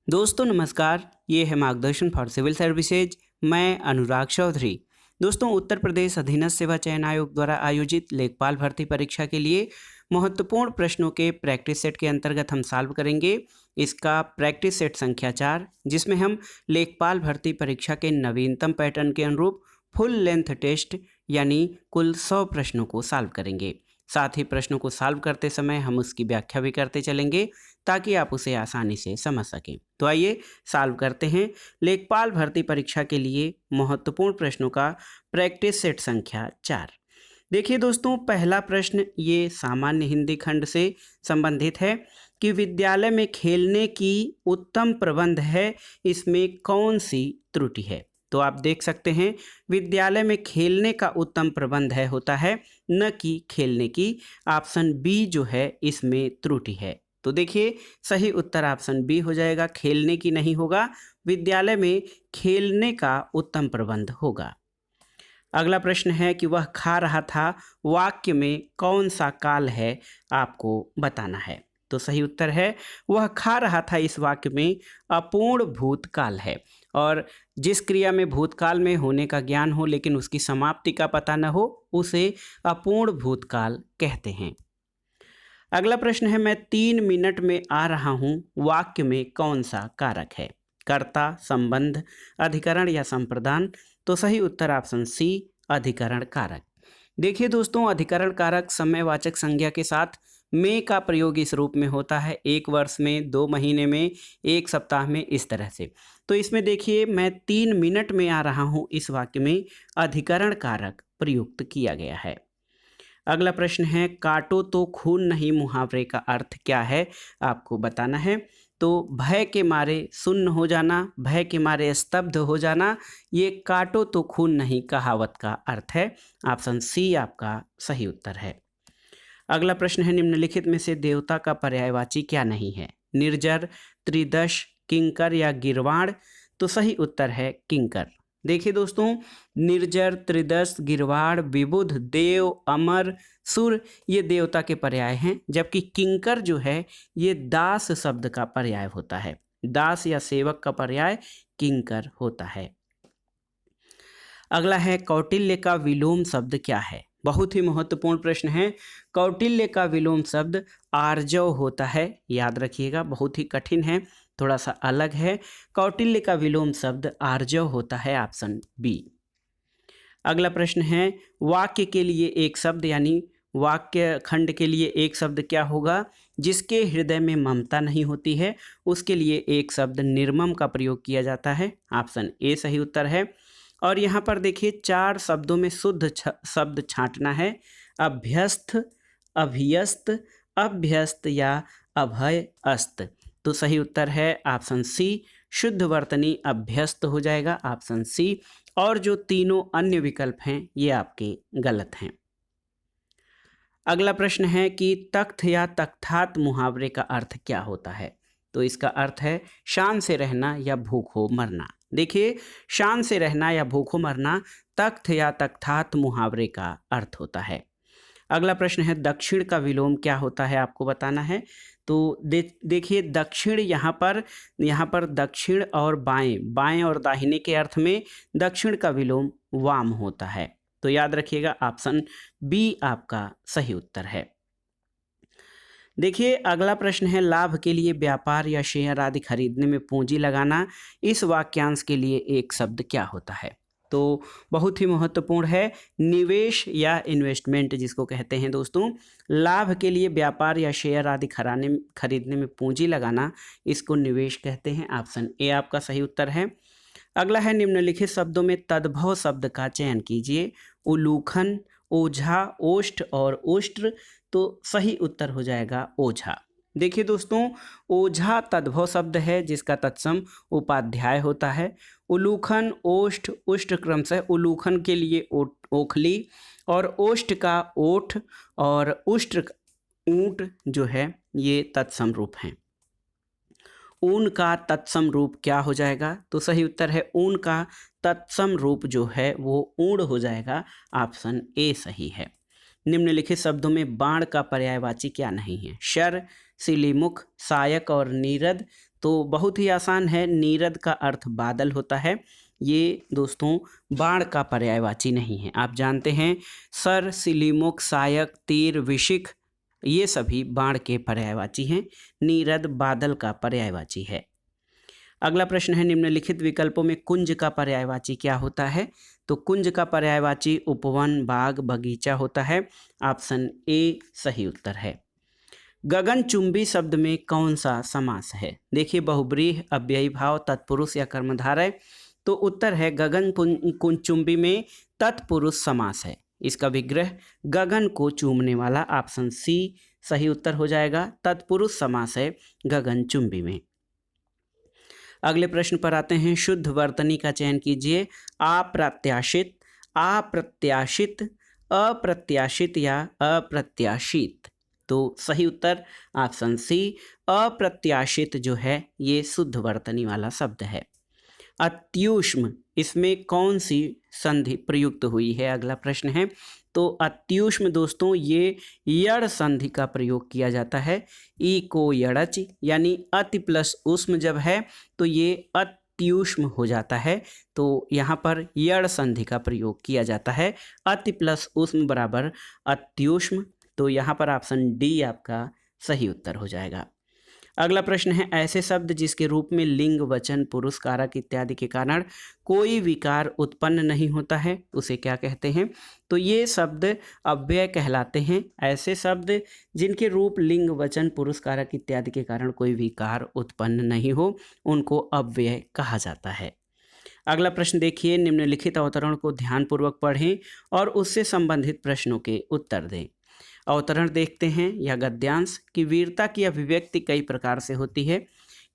दोस्तों नमस्कार, ये है मार्गदर्शन फॉर सिविल सर्विसेज। मैं अनुराग चौधरी। दोस्तों उत्तर प्रदेश अधीनस्थ सेवा चयन आयोग द्वारा आयोजित लेखपाल भर्ती परीक्षा के लिए महत्वपूर्ण प्रश्नों के प्रैक्टिस सेट के अंतर्गत हम सॉल्व करेंगे इसका प्रैक्टिस सेट संख्या 4, जिसमें हम लेखपाल भर्ती परीक्षा के नवीनतम पैटर्न के अनुरूप फुल लेंथ टेस्ट यानी कुल 100 प्रश्नों को सॉल्व करेंगे। साथ ही प्रश्नों को सॉल्व करते समय हम उसकी व्याख्या भी करते चलेंगे ताकि आप उसे आसानी से समझ सकें। तो आइए सॉल्व करते हैं लेखपाल भर्ती परीक्षा के लिए महत्वपूर्ण प्रश्नों का प्रैक्टिस सेट संख्या 4। देखिए दोस्तों, पहला प्रश्न ये सामान्य हिंदी खंड से संबंधित है कि विद्यालय में खेलने की उत्तम प्रबंध है, इसमें कौन सी त्रुटि है। तो आप देख सकते हैं विद्यालय में खेलने का उत्तम प्रबंध है होता है, न कि खेलने की। ऑप्शन बी जो है इसमें त्रुटि है। तो देखिए सही उत्तर ऑप्शन बी हो जाएगा, खेलने की नहीं होगा, विद्यालय में खेलने का उत्तम प्रबंध होगा। अगला प्रश्न है कि वह खा रहा था, वाक्य में कौन सा काल है, आपको बताना है। तो सही उत्तर है वह खा रहा था, इस वाक्य में अपूर्ण भूतकाल है। और जिस क्रिया में भूतकाल में होने का ज्ञान हो लेकिन उसकी समाप्ति का पता न हो, उसे अपूर्ण भूतकाल कहते हैं। अगला प्रश्न है मैं 3 मिनट में आ रहा हूँ, वाक्य में कौन सा कारक है। कर्ता, संबंध, अधिकरण या संप्रदान। तो सही उत्तर ऑप्शन सी, अधिकरण कारक। देखिए दोस्तों, अधिकरण कारक समयवाचक संज्ञा के साथ में का प्रयोग इस रूप में होता है, 1 वर्ष में, 2 महीने में, 1 सप्ताह में, इस तरह से। तो इसमें देखिए मैं 3 मिनट में आ रहा हूँ, इस वाक्य में अधिकरण कारक प्रयुक्त किया गया है। अगला प्रश्न है काटो तो खून नहीं, मुहावरे का अर्थ क्या है, आपको बताना है। तो भय के मारे सुन्न हो जाना, भय के मारे स्तब्ध हो जाना, ये काटो तो खून नहीं कहावत का अर्थ है। ऑप्शन सी आपका सही उत्तर है। अगला प्रश्न है निम्नलिखित में से देवता का पर्यायवाची क्या नहीं है। निर्जर, त्रिदश, किंकर या गिरवाण। तो सही उत्तर है किंकर। देखिए दोस्तों, निर्जर, त्रिदश, गिरवाड़, विबुध, देव, अमर, सुर ये देवता के पर्याय हैं, जबकि किंकर जो है ये दास शब्द का पर्याय होता है। दास या सेवक का पर्याय किंकर होता है। अगला है कौटिल्य का विलोम शब्द क्या है। बहुत ही महत्वपूर्ण प्रश्न है। कौटिल्य का विलोम शब्द आर्जव होता है, याद रखिएगा, बहुत ही कठिन है, थोड़ा सा अलग है। कौटिल्य का विलोम शब्द आर्जव होता है, ऑप्शन बी। अगला प्रश्न है वाक्य के लिए एक शब्द यानी वाक्य खंड के लिए एक शब्द क्या होगा। जिसके हृदय में ममता नहीं होती है उसके लिए एक शब्द निर्मम का प्रयोग किया जाता है, ऑप्शन ए सही उत्तर है। और यहाँ पर देखिए 4 शब्दों में शुद्ध शब्द छांटना है। अभ्यस्त, अभियस्त, अभ्यस्त या अभय अस्त। तो सही उत्तर है ऑप्शन सी, शुद्ध वर्तनी अभ्यस्त हो जाएगा, ऑप्शन सी। और जो तीनों अन्य विकल्प हैं ये आपके गलत हैं। अगला प्रश्न है कि तख्त या तख्तात मुहावरे का अर्थ क्या होता है। तो इसका अर्थ है शान से रहना या भूखों मरना। देखिए शान से रहना या भूखों मरना तख्त या तख्तात मुहावरे का अर्थ होता है। अगला प्रश्न है दक्षिण का विलोम क्या होता है, आपको बताना है। तो देखिए दक्षिण यहाँ पर दक्षिण और बाएं, बाएं और दाहिने के अर्थ में दक्षिण का विलोम वाम होता है। तो याद रखिएगा ऑप्शन बी आपका सही उत्तर है। देखिए अगला प्रश्न है लाभ के लिए व्यापार या शेयर आदि खरीदने में पूंजी लगाना, इस वाक्यांश के लिए एक शब्द क्या होता है। तो बहुत ही महत्वपूर्ण है, निवेश या इन्वेस्टमेंट जिसको कहते हैं दोस्तों। लाभ के लिए व्यापार या शेयर आदि खरीदने में पूंजी लगाना, इसको निवेश कहते हैं, ऑप्शन ए आपका सही उत्तर है। अगला है निम्नलिखित शब्दों में तद्भव शब्द का चयन कीजिए। उल्लूखन, ओझा, ओष्ठ और उष्ट्र। तो सही उत्तर हो जाएगा ओझा। देखिए दोस्तों, ओझा तद्भव शब्द है जिसका तत्सम उपाध्याय होता है। उल्लूखन, ओष्ठ, उष्ट्र क्रमशः उल्लूखन के लिए ओखली और ओष्ठ का ओठ और उष्ट्र ऊंट जो है ये तत्सम रूप हैं। ऊन का तत्सम रूप क्या हो जाएगा। तो सही उत्तर है ऊन का तत्सम रूप जो है वो ऊण हो जाएगा, ऑप्शन ए सही है। निम्नलिखित शब्दों में बाण का पर्यायवाची क्या नहीं है। शर, सिलीमुख, सायक और नीरद। तो बहुत ही आसान है। नीरद का अर्थ बादल होता है। ये दोस्तों बाण का पर्यायवाची नहीं है। आप जानते हैं सर, सिलीमुख, सायक, तीर, विशिख ये सभी बाण के पर्यायवाची हैं। नीरद बादल का पर्यायवाची है। अगला प्रश्न है, निम्नलिखित विकल्पों में कुंज का पर्यायवाची क्या होता है? तो कुंज का पर्यायवाची उपवन, बाग, बगीचा होता है। ऑप्शन ए सही उत्तर है। गगनचुंबी शब्द में कौन सा समास है? देखिए, बहुब्रीहि, अव्ययी भाव, तत्पुरुष या कर्मधारय। तो उत्तर है गगनचुंबी में तत्पुरुष समास है। इसका विग्रह गगन को चूमने वाला। ऑप्शन सी सही उत्तर हो जाएगा। तत्पुरुष समास है गगनचुंबी में। अगले प्रश्न पर आते हैं। शुद्ध वर्तनी का चयन कीजिए। अप्रत्याशित, अप्रत्याशित, अप्रत्याशित या अप्रत्याशित। तो सही उत्तर ऑप्शन सी अप्रत्याशित जो है ये शुद्ध वर्तनी वाला शब्द है। अत्युष्म, इसमें कौन सी संधि प्रयुक्त हुई है? अगला प्रश्न है। तो अत्युष्म दोस्तों ये यड़ संधि का प्रयोग किया जाता है। ई को यड़च, यानी अति प्लस उष्म जब है तो ये अत्युष्म हो जाता है। तो यहाँ पर यड़ संधि का प्रयोग किया जाता है। अति प्लस उष्म बराबर अत्युष्म। तो यहाँ पर ऑप्शन डी आपका सही उत्तर हो जाएगा। अगला प्रश्न है, ऐसे शब्द जिसके रूप में लिंग, वचन, पुरुष, कारक इत्यादि के कारण कोई विकार उत्पन्न नहीं होता है उसे क्या कहते हैं? तो ये शब्द अव्यय कहलाते हैं। ऐसे शब्द जिनके रूप लिंग, वचन, पुरुष, कारक इत्यादि के कारण कोई विकार उत्पन्न नहीं हो उनको अव्यय कहा जाता है। अगला प्रश्न देखिए, निम्नलिखित अवतरण को ध्यानपूर्वक पढ़ें और उससे संबंधित प्रश्नों के उत्तर दें। अवतरण देखते हैं या गद्यांश कि वीरता की अभिव्यक्ति कई प्रकार से होती है।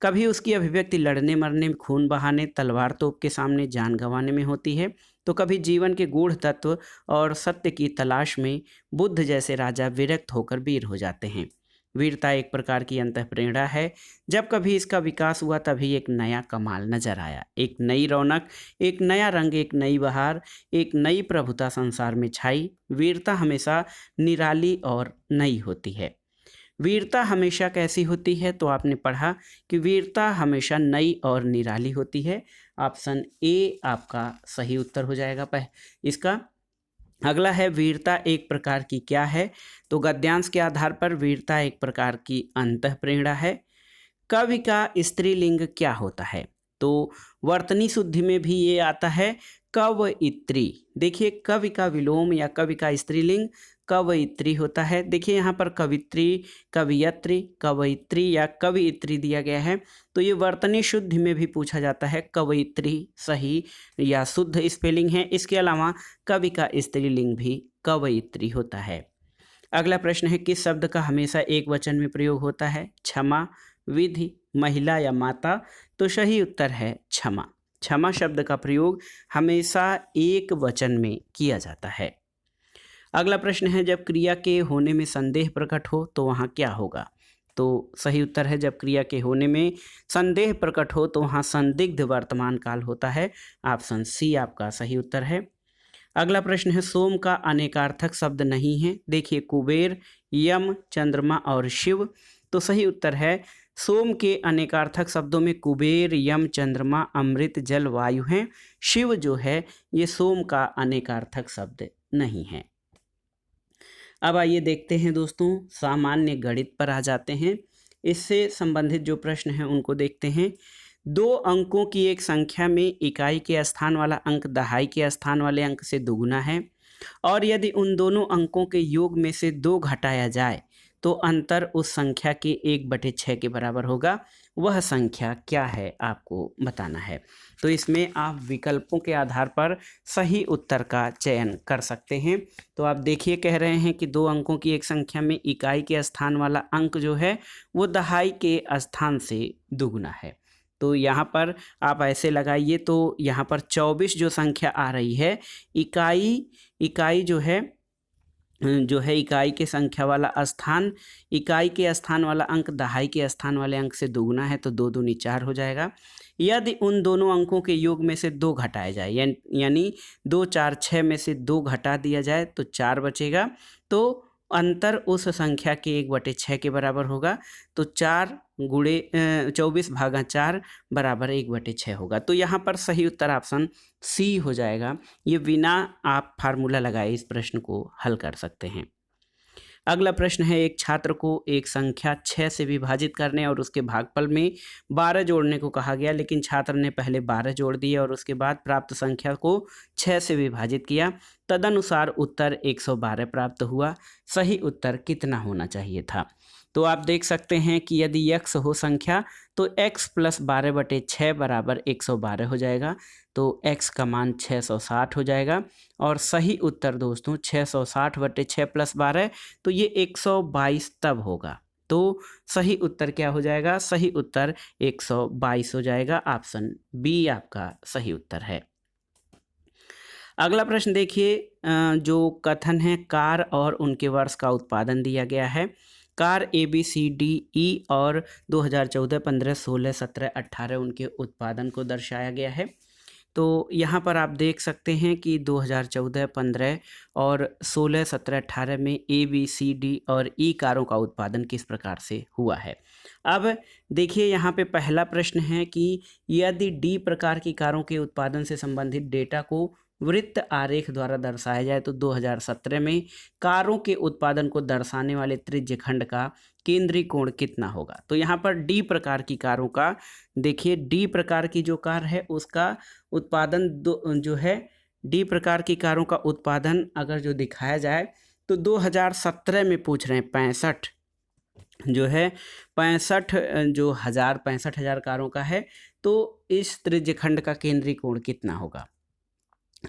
कभी उसकी अभिव्यक्ति लड़ने मरने, खून बहाने, तलवार तोप के सामने जान गंवाने में होती है, तो कभी जीवन के गूढ़ तत्व और सत्य की तलाश में बुद्ध जैसे राजा विरक्त होकर वीर हो जाते हैं। वीरता एक प्रकार की अंतःप्रेरणा है। जब कभी इसका विकास हुआ तभी एक नया कमाल नजर आया, एक नई रौनक, एक नया रंग, एक नई बहार, एक नई प्रभुता संसार में छाई। वीरता हमेशा निराली और नई होती है। वीरता हमेशा कैसी होती है? तो आपने पढ़ा कि वीरता हमेशा नई और निराली होती है। ऑप्शन ए आपका सही उत्तर हो जाएगा इसका। अगला है, वीरता एक प्रकार की क्या है? तो गद्यांश के आधार पर वीरता एक प्रकार की अंतःप्रेरणा है। कवि का स्त्रीलिंग क्या होता है? तो वर्तनी शुद्धि में भी ये आता है कवयित्री। देखिए, कवि का विलोम या कवि का स्त्रीलिंग कवयित्री होता है। देखिए यहाँ पर कवित्री, कवियत्री, कवयित्री या कवियित्री दिया गया है। तो ये वर्तनी शुद्धि में भी पूछा जाता है। कवयित्री सही या शुद्ध स्पेलिंग है। इसके अलावा कवि का स्त्रीलिंग भी कवयित्री होता है। अगला प्रश्न है, किस शब्द का हमेशा एक वचन में प्रयोग होता है? क्षमा, विधि, महिला या माता। तो सही उत्तर है क्षमा। क्षमा शब्द का प्रयोग हमेशा एक वचन में किया जाता है। अगला प्रश्न है, जब क्रिया के होने में संदेह प्रकट हो तो वहाँ क्या होगा? तो सही उत्तर है, जब क्रिया के होने में संदेह प्रकट हो तो वहाँ संदिग्ध वर्तमान काल होता है। ऑप्शन सी आपका सही उत्तर है। अगला प्रश्न है, सोम का अनेकार्थक शब्द नहीं है। देखिए, कुबेर, यम, चंद्रमा और शिव। तो सही उत्तर है, सोम के अनेकार्थक शब्दों में कुबेर, यम, चंद्रमा, अमृत, जल, वायु हैं। शिव जो है ये सोम का अनेकार्थक शब्द नहीं है। अब आइए देखते हैं दोस्तों, सामान्य गणित पर आ जाते हैं। इससे संबंधित जो प्रश्न हैं उनको देखते हैं। 2 अंकों की एक संख्या में इकाई के स्थान वाला अंक दहाई के स्थान वाले अंक से दुगुना है और यदि उन दोनों अंकों के योग में से 2 घटाया जाए तो अंतर उस संख्या के 1/6 के बराबर होगा। वह संख्या क्या है आपको बताना है। तो इसमें आप विकल्पों के आधार पर सही उत्तर का चयन कर सकते हैं। तो आप देखिए, कह रहे हैं कि 2 अंकों की एक संख्या में इकाई के स्थान वाला अंक जो है वो दहाई के स्थान से दुगुना है। तो यहाँ पर आप ऐसे लगाइए, तो यहाँ पर 24 जो संख्या आ रही है, इकाई जो है इकाई के संख्या वाला स्थान, इकाई के स्थान वाला अंक दहाई के स्थान वाले अंक से दुगुना है, तो 2 दूनी 4 हो जाएगा। यदि उन दोनों अंकों के योग में से 2 घटाए जाए, यानी 2 4 6 में से 2 घटा दिया जाए तो 4 बचेगा। तो अंतर उस संख्या के 1/6 के बराबर होगा। तो 4 गुणे 24/4 बराबर 1/6 होगा। तो यहाँ पर सही उत्तर ऑप्शन सी हो जाएगा। ये बिना आप फार्मूला लगाए इस प्रश्न को हल कर सकते हैं। अगला प्रश्न है, एक छात्र को एक संख्या 6 से विभाजित करने और उसके भागफल में 12 जोड़ने को कहा गया, लेकिन छात्र ने पहले 12 जोड़ दिए और उसके बाद प्राप्त संख्या को 6 से विभाजित किया। तदनुसार उत्तर 112 प्राप्त हुआ। सही उत्तर कितना होना चाहिए था? तो आप देख सकते हैं कि यदि x हो संख्या तो x + 12/6 बराबर 112 हो जाएगा। तो x का मान 660 हो जाएगा और सही उत्तर दोस्तों 660/6 + 12 तो ये 122 तब होगा। तो सही उत्तर क्या हो जाएगा? सही उत्तर 122 हो जाएगा। ऑप्शन बी आपका सही उत्तर है। अगला प्रश्न देखिए, जो कथन है कार और उनके वर्ष का उत्पादन दिया गया है। कार ABCDE और 2014, 15, 16, 17, 18 उनके उत्पादन को दर्शाया गया है। तो यहाँ पर आप देख सकते हैं कि 2014, 15 और 16, 17, 18 में ABCD और E कारों का उत्पादन किस प्रकार से हुआ है। अब देखिए यहाँ पे पहला प्रश्न है कि यदि D प्रकार की कारों के उत्पादन से संबंधित डेटा को वृत्त आरेख द्वारा दर्शाया जाए तो 2017 में कारों के उत्पादन को दर्शाने वाले त्रिज्य खंड का केंद्रीय कोण कितना होगा। तो यहाँ पर डी प्रकार की कारों का देखिए, डी प्रकार की जो कार है उसका उत्पादन जो है डी प्रकार की कारों का उत्पादन अगर जो दिखाया जाए तो 2017 में पूछ रहे हैं 65 जो है 65 जो 65,000 कारों का है। तो इस त्रिज्य खंड का केंद्रीय कोण कितना होगा?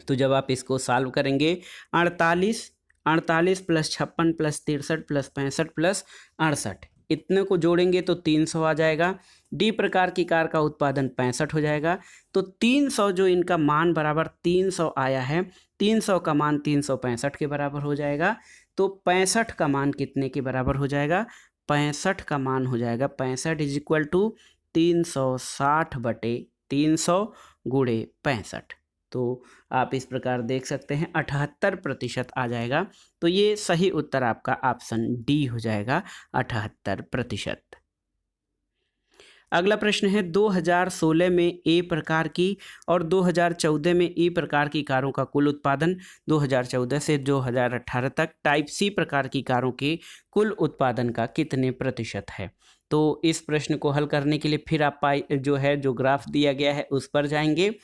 तो जब आप इसको सॉल्व करेंगे 48 + 56 + 63 + 65 + 68 इतने को जोड़ेंगे तो 300 आ जाएगा। डी प्रकार की कार का उत्पादन 65 हो जाएगा। तो 300 जो इनका मान बराबर 300 आया है, 300 का मान 365 के बराबर हो जाएगा। तो 65 का मान कितने के बराबर हो जाएगा? 65 का मान हो जाएगा 65 = 360/300 × 65। तो आप इस प्रकार देख सकते हैं 78% आ जाएगा। तो ये सही उत्तर आपका ऑप्शन डी हो जाएगा, 78%। अगला प्रश्न है, 2016 में ए प्रकार की और 2014 में ई प्रकार की कारों का कुल उत्पादन 2014 से 2018 तक टाइप सी प्रकार की कारों के कुल उत्पादन का कितने प्रतिशत है। तो इस प्रश्न को हल करने के लिए फिर आप जो ग्राफ दिया गया है उस पर जाएंगे।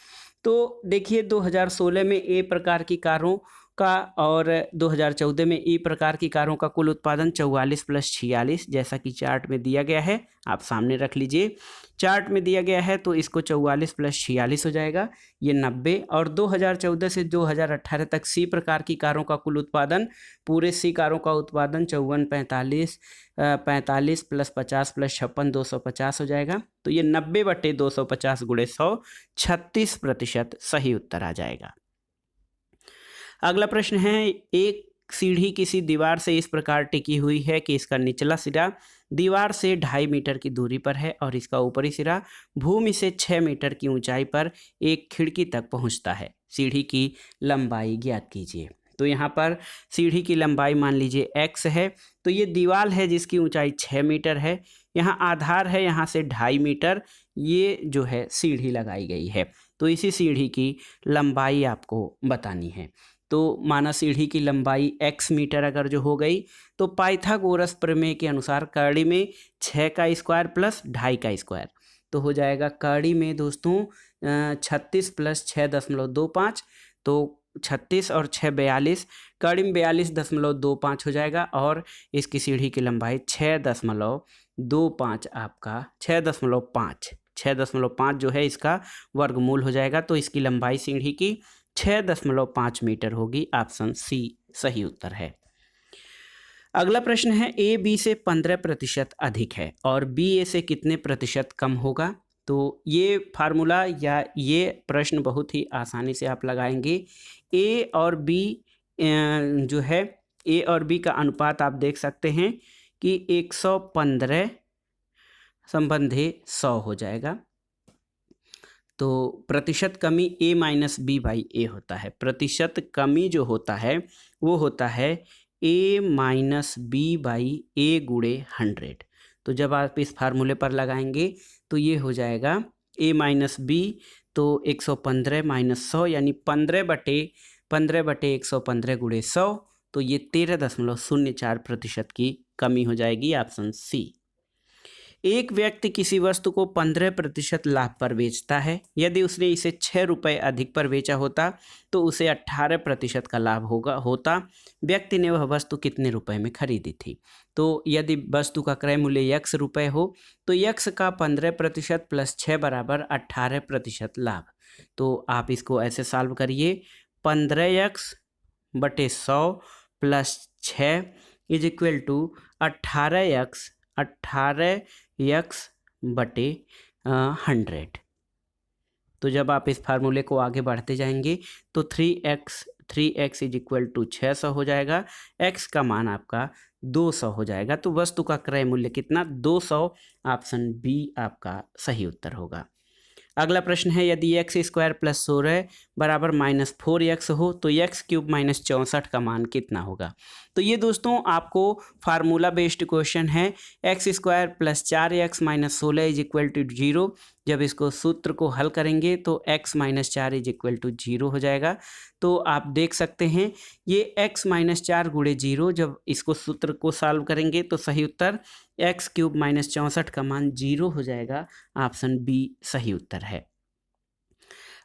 तो देखिए 2016 में ए प्रकार की कारों का और 2014 में ई प्रकार की कारों का कुल उत्पादन 44 + 46 जैसा कि चार्ट में दिया गया है, आप सामने रख लीजिए। चार्ट में दिया गया है तो इसको 44 + 46 हो जाएगा, ये 90। और 2014 से 2018 तक सी प्रकार की कारों का कुल उत्पादन, पूरे सी कारों का उत्पादन 54, 45 + 50 + 56 250 हो जाएगा। तो ये 90/250 × 100 36% सही उत्तर आ जाएगा। अगला प्रश्न है, एक सीढ़ी किसी दीवार से इस प्रकार टिकी हुई है कि इसका निचला सिरा दीवार से 2.5 मीटर की दूरी पर है और इसका ऊपरी सिरा भूमि से 6 मीटर की ऊंचाई पर एक खिड़की तक पहुंचता है। सीढ़ी की लंबाई ज्ञात कीजिए। तो यहाँ पर सीढ़ी की लंबाई मान लीजिए x है। तो ये दीवार है जिसकी ऊंचाई 6 मीटर है, यहाँ आधार है, यहाँ से 2.5 मीटर ये जो है सीढ़ी लगाई गई है। तो इसी सीढ़ी की लंबाई आपको बतानी है। तो माना सीढ़ी की लंबाई x मीटर अगर जो हो गई तो पाइथागोरस प्रमेय के अनुसार कड़ी में 6 का स्क्वायर प्लस 2.5 का स्क्वायर तो हो जाएगा कड़ी में दोस्तों 36 + 6.25 तो 36 और 6 42, कड़ी में 42.25 हो जाएगा और इसकी सीढ़ी की लंबाई 6.25 आपका 6.5 जो है इसका वर्गमूल हो जाएगा। तो इसकी लंबाई सीढ़ी की 6.5 मीटर होगी। ऑप्शन सी सही उत्तर है। अगला प्रश्न है, ए बी से 15% अधिक है और बी ए से कितने प्रतिशत कम होगा। तो ये फार्मूला या ये प्रश्न बहुत ही आसानी से आप लगाएंगे। ए और बी जो है ए और बी का अनुपात आप देख सकते हैं कि 115 संबंधी 100 हो जाएगा। तो प्रतिशत कमी a - b/a होता है। प्रतिशत कमी जो होता है वो होता है ए माइनस बी बाई ए गुणे 100। तो जब आप इस फार्मूले पर लगाएंगे तो ये हो जाएगा ए माइनस बी, तो 115 माइनस 100 यानी 15/115 गुणे 100, तो ये 13.04% की कमी हो जाएगी, ऑप्शन सी। एक व्यक्ति किसी वस्तु को 15% लाभ पर बेचता है। यदि उसने इसे 6 रुपये अधिक पर बेचा होता तो उसे 18% का लाभ होता। व्यक्ति ने वह वस्तु कितने रुपए में खरीदी थी? तो यदि वस्तु का क्रय मूल्य x रुपये हो तो x का 15% प्लस 6 बराबर 18% लाभ। तो आप इसको ऐसे सॉल्व करिए, 15x बटे 100 plus 6 is equal to 18x बटे 100। तो जब आप इस फार्मूले को आगे बढ़ते जाएंगे तो 3x इज इक्वल टू 600 हो जाएगा, x का मान आपका 200 हो जाएगा। तो वस्तु का क्रय मूल्य कितना? 200, ऑप्शन बी आपका सही उत्तर होगा। अगला प्रश्न है, यदि एक्स स्क्वायर प्लस 16 बराबर -4x हो तो एक्स क्यूब माइनस 64 का मान कितना होगा? तो ये दोस्तों आपको फार्मूला बेस्ड क्वेश्चन है। X square plus 4x minus 16 is equal to 0। जब इसको सूत्र को हल करेंगे तो x minus 4 is equal to 0 हो जाएगा। तो आप देख सकते हैं ये x माइनस 4 गुणे 0, जब इसको सूत्र को सॉल्व करेंगे तो सही उत्तर एक्स क्यूब माइनस 64 का मान 0 हो जाएगा, ऑप्शन बी सही उत्तर है।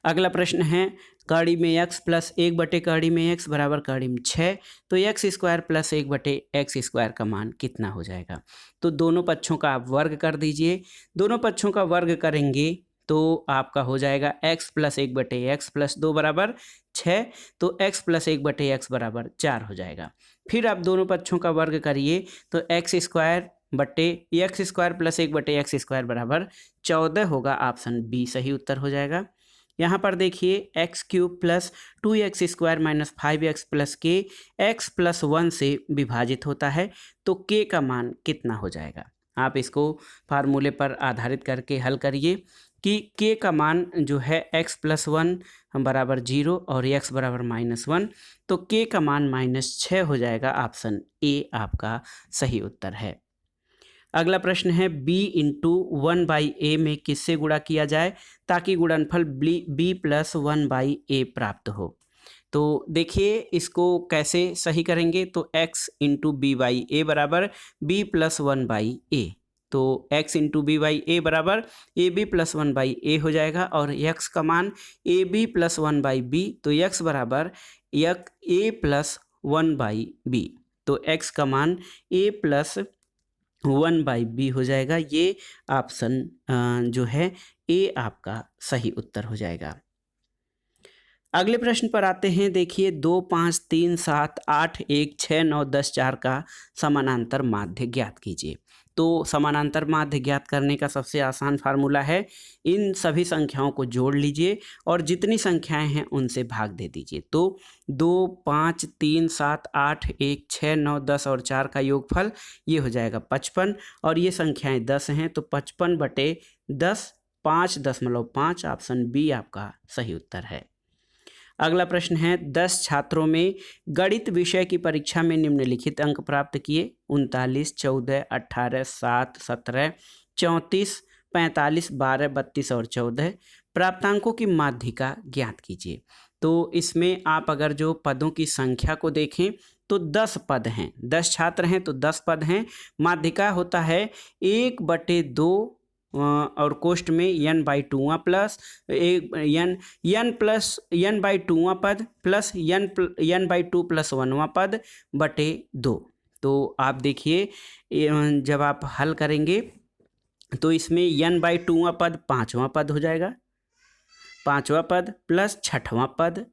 अगला प्रश्न है, कड़ी में x प्लस 1 बटे कड़ी में x बराबर कड़ी में 6, तो एक्स स्क्वायर प्लस 1 बटे एक्स स्क्वायर का मान कितना हो जाएगा? तो दोनों पक्षों का आप वर्ग कर दीजिए। दोनों पक्षों का वर्ग करेंगे तो आपका हो जाएगा x प्लस 1 बटे एक्स प्लस 2 बराबर 6, तो x प्लस 1 बटे एक्स बराबर 4 हो जाएगा। फिर आप दोनों पक्षों का वर्ग करिए तो एक्स स्क्वायर बटे एक्स स्क्वायर प्लस 1 बटे एक्स स्क्वायर बराबर 14 होगा, ऑप्शन बी सही उत्तर हो जाएगा। यहाँ पर देखिए x cube plus 2x square minus 5x plus के x प्लस 1 से विभाजित होता है, तो k का मान कितना हो जाएगा? आप इसको फार्मूले पर आधारित करके हल करिए कि k का मान जो है x प्लस 1 बराबर 0 और x बराबर -1, तो k का मान -6 हो जाएगा, ऑप्शन ए आपका सही उत्तर है। अगला प्रश्न है, b इंटू 1/a में किससे गुणा किया जाए ताकि गुणनफल b प्लस 1/a प्राप्त हो? तो देखिए इसको कैसे सही करेंगे, तो x इंटू b/a बराबर b प्लस 1/a, तो x इंटू b/a बराबर ab प्लस 1/a हो जाएगा और x का मान ab प्लस 1/b, तो x बराबर a प्लस 1/b, तो x का मान a प्लस 1/b हो जाएगा। ये ऑप्शन जो है ए आपका सही उत्तर हो जाएगा। अगले प्रश्न पर आते हैं। देखिए 2, 5, 3, 7, 8, 1, 6, 9, 10, 4 का समानांतर माध्य ज्ञात कीजिए। तो समानांतर माध्य ज्ञात करने का सबसे आसान फार्मूला है, इन सभी संख्याओं को जोड़ लीजिए और जितनी संख्याएं हैं उनसे भाग दे दीजिए। तो 2, 5, 3, 7, 8, 1, 6, 9, 10 और 4 का योगफल ये हो जाएगा 55 और ये संख्याएं 10 हैं, तो 55 बटे 10 5.5, ऑप्शन बी आपका सही उत्तर है। अगला प्रश्न है, 10 छात्रों में गणित विषय की परीक्षा में निम्नलिखित अंक प्राप्त किए: 39, 14, 18, 7, 17, 34, 45, 12, 32 और 14। प्राप्तांकों की माध्यिका ज्ञात कीजिए। तो इसमें आप अगर जो पदों की संख्या को देखें तो 10 पद हैं, 10 छात्र हैं तो 10 पद हैं। माध्यिका होता है 1/2 और कोष्ठ में n/2 प्लस n/2 पद प्लस n/2 प्लस 1वां पद बटे 2। तो आप देखिए जब आप हल करेंगे तो इसमें n/2 पद 5वां पद हो जाएगा, 5वां पद प्लस 6वां पद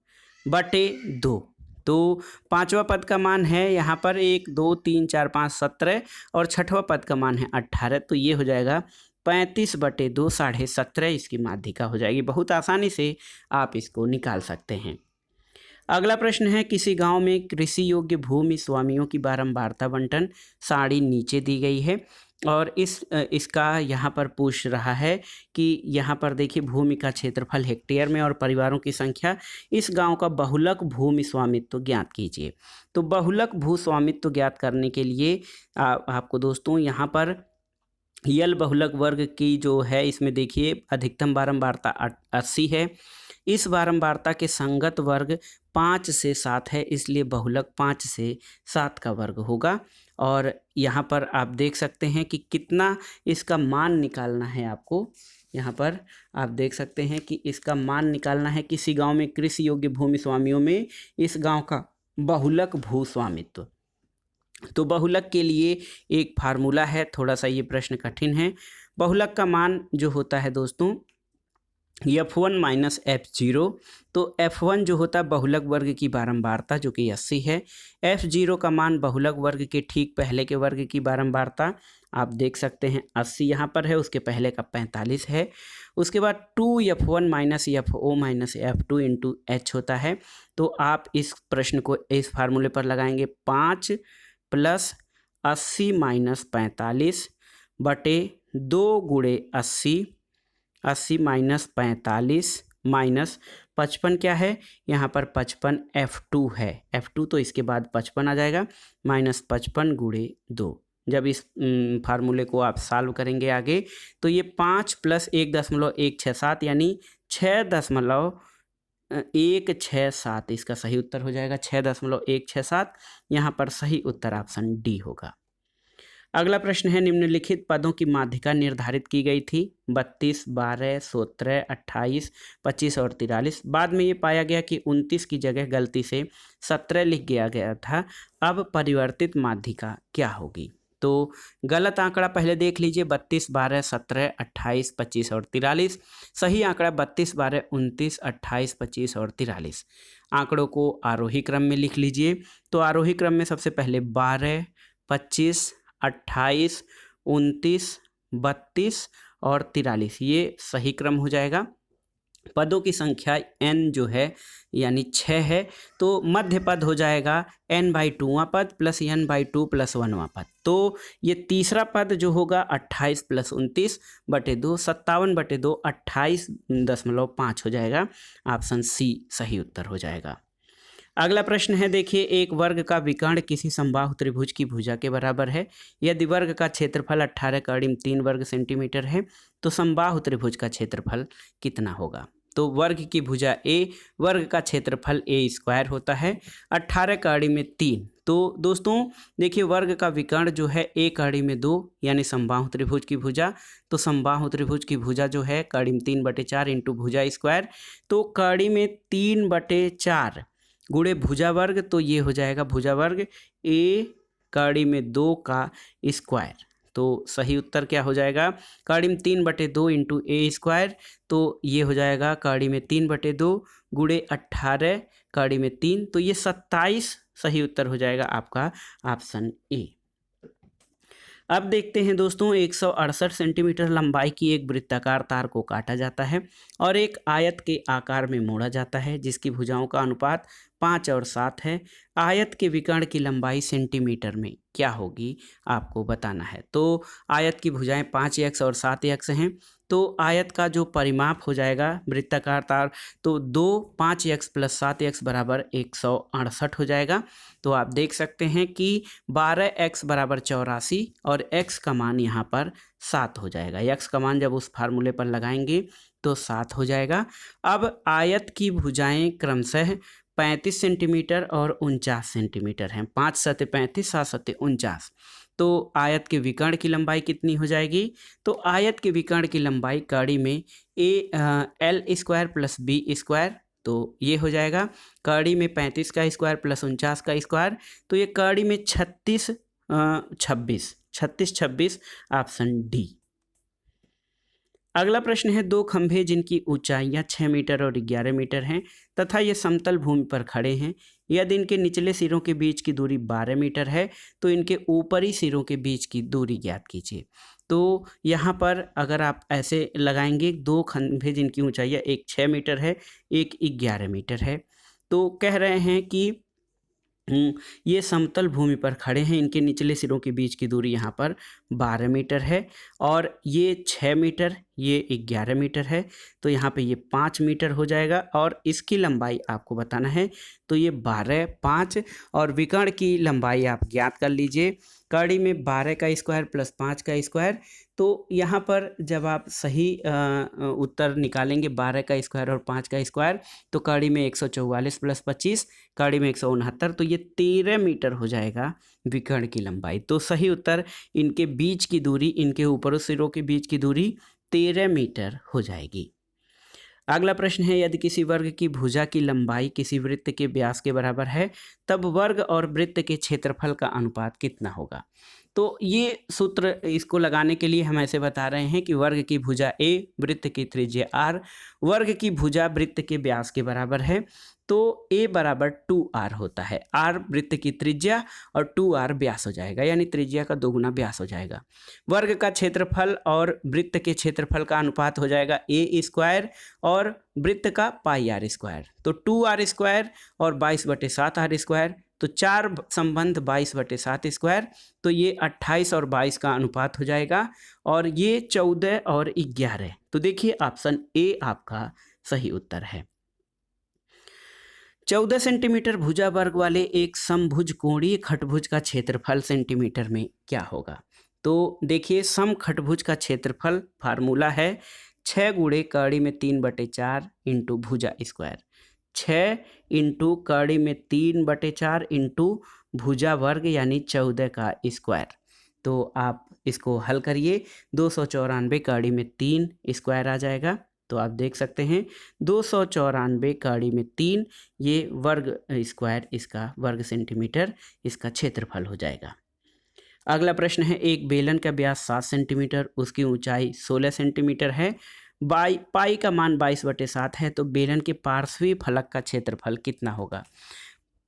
बटे 2। तो 5वां पद का मान है यहाँ पर 1, 2, 3, 4, 5, 17 और 6वां पद का मान है 18, तो ये हो जाएगा 35/2 17.5 इसकी माध्यिका हो जाएगी। बहुत आसानी से आप इसको निकाल सकते हैं। अगला प्रश्न है, किसी गांव में कृषि योग्य भूमि स्वामियों की बारंबारता बंटन सारणी नीचे दी गई है। और इसका यहाँ पर पूछ रहा है कि यहाँ पर देखिए भूमि का क्षेत्रफल हेक्टेयर में और परिवारों की संख्या, इस गांव का बहुलक भूमि स्वामित्व ज्ञात कीजिए। तो बहुलक भू स्वामित्व ज्ञात करने के लिए आपको दोस्तों यहाँ पर यल बहुलक वर्ग की जो है इसमें देखिए अधिकतम बारंबारता 80 है। इस बारंबारता के संगत वर्ग 5 से 7 है, इसलिए बहुलक 5 से 7 का वर्ग होगा। और यहाँ पर आप देख सकते हैं कि कितना इसका मान निकालना है आपको। यहाँ पर आप देख सकते हैं कि इसका मान निकालना है किसी गांव में कृषि योग्य भूमि स्वामियों में इस गांव का बहुलक भू स्वामित्व। तो बहुलक के लिए एक फार्मूला है, थोड़ा सा ये प्रश्न कठिन है। बहुलक का मान जो होता है दोस्तों F1 माइनस F0। तो F1 जो होता है बहुलक वर्ग की बारंबारता जो कि 80 है। F0 का मान बहुलक वर्ग के ठीक पहले के वर्ग की बारंबारता आप देख सकते हैं 80 यहाँ पर है, उसके पहले का 45 है। उसके बाद 2F1 minus FO minus F2 into H होता है। तो आप इस प्रश्न को इस फार्मूले पर लगाएंगे 5 प्लस 80 माइनस 45 बटे 2 गुणे 80 माइनस 45 माइनस 55 क्या है यहाँ पर 55 F2 है। F2 तो इसके बाद 55 आ जाएगा माइनस 55 गुणे 2। जब इस फार्मूले को आप सॉल्व करेंगे आगे तो ये 5 प्लस 1.167 यानी 6.167 इसका सही उत्तर हो जाएगा। 6.167 यहाँ पर सही उत्तर ऑप्शन डी होगा। अगला प्रश्न है निम्नलिखित पदों की माध्यिका निर्धारित की गई थी 32, 12, 17, 28, 25 और 43। बाद में ये पाया गया कि 29 की जगह गलती से 17 लिख गया था। अब परिवर्तित माध्यिका क्या होगी? तो गलत आंकड़ा पहले देख लीजिए 32, 12, 17, 28, 25 और 43। सही आंकड़ा 32, 12, 29, 28, 25 और 43। आंकड़ों को आरोही क्रम में लिख लीजिए। तो आरोही क्रम में सबसे पहले 12, 25, 28, 29, 32 और 43 ये सही क्रम हो जाएगा। पदों की संख्या n जो है यानी 6 है, तो मध्य पद हो जाएगा n/2वां पद प्लस n/2 प्लस 1वां पद। तो ये तीसरा पद जो होगा 28 प्लस 29 बटे 2 57/2 28.5 हो जाएगा। ऑप्शन सी सही उत्तर हो जाएगा। अगला प्रश्न है देखिए, एक वर्ग का विकर्ण किसी समबाहु त्रिभुज की भुजा के बराबर है। यदि वर्ग का क्षेत्रफल 18 का 3 वर्ग सेंटीमीटर है तो समबाहु त्रिभुज का क्षेत्रफल कितना होगा? तो वर्ग की भुजा ए, वर्ग का क्षेत्रफल ए स्क्वायर होता है 18 का 3। तो दोस्तों देखिए वर्ग का विकर्ण जो है ए का 2 यानी समबाहु त्रिभुज की भुजा। तो समबाहु त्रिभुज की भुजा जो है 3/4 इंटू भुजा स्क्वायर। तो 3/4 गुणे भुजा वर्ग, तो ये हो जाएगा भुजा वर्ग ए 2 का स्क्वायर। तो सही उत्तर क्या हो जाएगा? 3/2 इंटू ए स्क्वायर। तो ये हो जाएगा 3/2 गुणे 18 3, तो ये 27 सही उत्तर हो जाएगा आपका ऑप्शन ए। अब देखते हैं दोस्तों 168 सेंटीमीटर लंबाई की एक वृत्ताकार तार को काटा जाता है और एक आयत के आकार में मोड़ा जाता है जिसकी भुजाओं का अनुपात 5 और 7 है। आयत के विकर्ण की लंबाई सेंटीमीटर में क्या होगी आपको बताना है। तो आयत की भुजाएं 5x और 7x हैं। तो आयत का जो परिमाप हो जाएगा वृत्ताकार तार, तो 5x प्लस 7x बराबर 168 हो जाएगा। तो आप देख सकते हैं कि 12x बराबर 84 और x का मान यहाँ पर 7 हो जाएगा। x का मान जब उस फार्मूले पर लगाएंगे तो 7 हो जाएगा। अब आयत की भुजाएं क्रमशः 35 सेंटीमीटर और 49 सेंटीमीटर हैं। 5 सते 35, 7 सते 49। तो आयत के विकर्ण की लंबाई कितनी हो जाएगी? तो आयत के विकर्ण की लंबाई कड़ी में L square plus B square, तो ये हो जाएगा कड़ी में 35 का स्क्वायर प्लस 49 का स्क्वायर। तो ये कड़ी में 36 26 ऑप्शन डी। अगला प्रश्न है, दो खंभे जिनकी ऊंचाइयां 6 मीटर और 11 मीटर हैं तथा ये समतल भूमि पर खड़े हैं। यदि इनके निचले सिरों के बीच की दूरी 12 मीटर है तो इनके ऊपरी सिरों के बीच की दूरी ज्ञात कीजिए। तो यहाँ पर अगर आप ऐसे लगाएंगे, दो खंभे जिनकी ऊंचाइयां एक 6 मीटर है एक 11 मीटर है, तो कह रहे हैं कि ये समतल भूमि पर खड़े हैं। इनके निचले सिरों के बीच की दूरी यहाँ पर 12 मीटर है और ये 6 मीटर, ये 11 मीटर है, तो यहाँ पे ये 5 मीटर हो जाएगा। और इसकी लंबाई आपको बताना है, तो ये 12, 5 और विकर्ण की लंबाई आप ज्ञात कर लीजिए। कड़ी में 12 का स्क्वायर प्लस 5 का स्क्वायर, तो यहाँ पर जब आप सही उत्तर निकालेंगे 12 का स्क्वायर और 5 का स्क्वायर, तो कड़ी में 144 प्लस 25, कड़ी में 169, तो ये 13 मीटर हो जाएगा विकर्ण की लंबाई। तो सही उत्तर इनके बीच की दूरी, इनके ऊपरी सिरों के बीच की दूरी 13 मीटर हो जाएगी। अगला प्रश्न है, यदि किसी वर्ग की भुजा की लंबाई किसी वृत्त के व्यास के बराबर है, तब वर्ग और वृत्त के क्षेत्रफल का अनुपात कितना होगा? तो ये सूत्र इसको लगाने के लिए हम ऐसे बता रहे हैं कि वर्ग की भुजा a, वृत्त की त्रिज्या r, वर्ग की भुजा वृत्त के व्यास के बराबर है, तो a बराबर 2r होता है। r वृत्त की त्रिज्या और 2r व्यास हो जाएगा, यानी त्रिज्या का दोगुना व्यास हो जाएगा। वर्ग का क्षेत्रफल और वृत्त के क्षेत्रफल का अनुपात हो जाएगा a स्क्वायर और वृत्त का पाई r स्क्वायर, तो 2r स्क्वायर और 22/7r स्क्वायर, तो 4 संबंध 22/7 स्क्वायर, तो ये 28 और 22 का अनुपात हो जाएगा और ये 14 और 11। तो देखिए ऑप्शन ए आपका सही उत्तर है। 14 सेंटीमीटर भुजा वर्ग वाले एक समभुज कोणीय खटभुज का क्षेत्रफल सेंटीमीटर में क्या होगा? तो देखिए समखटभुज का क्षेत्रफल फार्मूला है 6 गुणे कड़ी में 3/4 इंटू भुजा स्क्वायर, 6 इंटू कड़ी में 3/4 इंटू भुजा वर्ग यानी 14 का स्क्वायर। तो आप इसको हल करिए, 294 कड़ी में 3 स्क्वायर आ जाएगा, तो आप देख सकते हैं 294 कड़ी में 3, ये वर्ग स्क्वायर, इसका वर्ग सेंटीमीटर इसका क्षेत्रफल हो जाएगा। अगला प्रश्न है, एक बेलन का व्यास 7 सेंटीमीटर, उसकी ऊंचाई 16 सेंटीमीटर है, पाई का मान 22/7 है, तो बेलन के पार्श्वी फलक का क्षेत्रफल कितना होगा?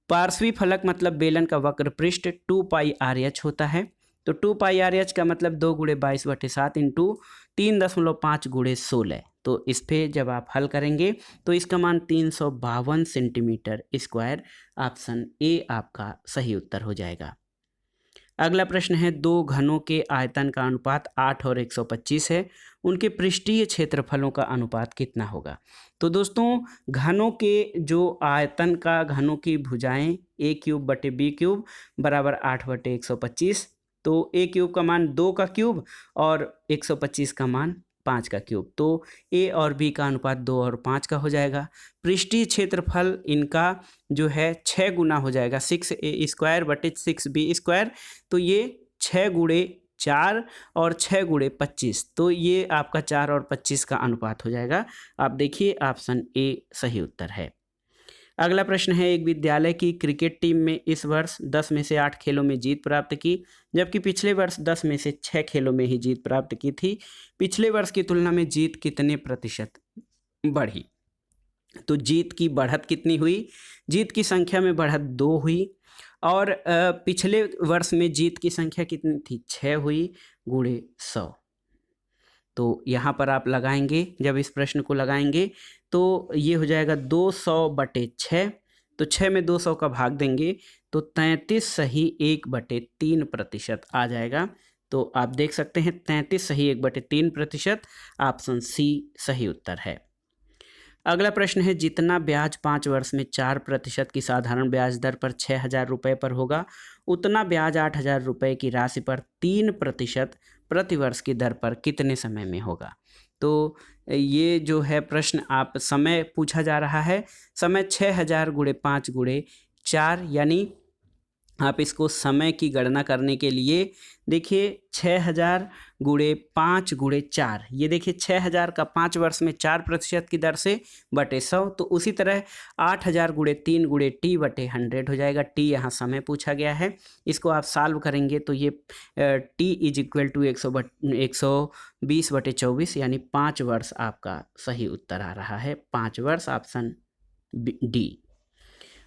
पार्श्वी फलक मतलब बेलन का वक्र पृष्ठ 2 पाई RH होता है, तो 2 पाई RH का मतलब 2 गुणे 22/7 इंटू 3.5 गुणे 16, तो इस पे जब आप हल करेंगे तो इसका मान 352 सेंटीमीटर स्क्वायर, ऑप्शन ए आपका सही उत्तर हो जाएगा। अगला प्रश्न है, दो घनों के आयतन का अनुपात 8 और 125 है, उनके पृष्ठीय क्षेत्रफलों का अनुपात कितना होगा? तो दोस्तों घनों के जो आयतन का, घनों की भुजाएं a³/b³ बराबर 8/125, तो a³ का मान 2 का क्यूब और 125 का मान 5 का क्यूब, तो a और b का अनुपात 2 और 5 का हो जाएगा। पृष्ठीय क्षेत्रफल इनका जो है 6 गुना हो जाएगा, 6a²/6b², तो ये 6 गुणे 4 और 6 गुणे 25, तो ये आपका 4 और 25 का अनुपात हो जाएगा। आप देखिए ऑप्शन ए सही उत्तर है। अगला प्रश्न है, एक विद्यालय की क्रिकेट टीम में इस वर्ष 10 में से 8 खेलों में जीत प्राप्त की, जबकि पिछले वर्ष 10 में से 6 खेलों में ही जीत प्राप्त की थी। पिछले वर्ष की तुलना में जीत कितने प्रतिशत बढ़ी? तो जीत की बढ़त कितनी हुई? जीत की संख्या में बढ़त 2 हुई और पिछले वर्ष में जीत की संख्या कितनी थी? 6 हुई गुणे 100। तो यहाँ पर आप लगाएंगे, जब इस प्रश्न को लगाएंगे तो ये हो जाएगा 200/6, तो 6 में 200 का भाग देंगे तो 33 सही 1/3% आ जाएगा। तो आप देख सकते हैं 33 सही 1/3%, ऑप्शन सी सही उत्तर है। अगला प्रश्न है, जितना ब्याज 5 वर्ष में 4% की साधारण ब्याज दर पर 6,000 रुपये पर होगा, उतना ब्याज 8,000 रुपये की राशि पर 3% प्रतिवर्ष की दर पर कितने समय में होगा? तो ये जो है प्रश्न, आप समय पूछा जा रहा है, समय 6,000 गुणे 5 गुणे 4, यानी आप इसको समय की गणना करने के लिए देखिए 6,000 गुणे 5 गुणे 4, ये देखिए 6,000 का 5 वर्ष में 4% की दर से बटे 100, तो उसी तरह 8,000 गुणे 3 गुणे t/100 हो जाएगा। t यहाँ समय पूछा गया है, इसको आप सॉल्व करेंगे तो ये t = 120/24, यानी 5 वर्ष आपका सही उत्तर आ रहा है, 5 वर्ष, ऑप्शन डी।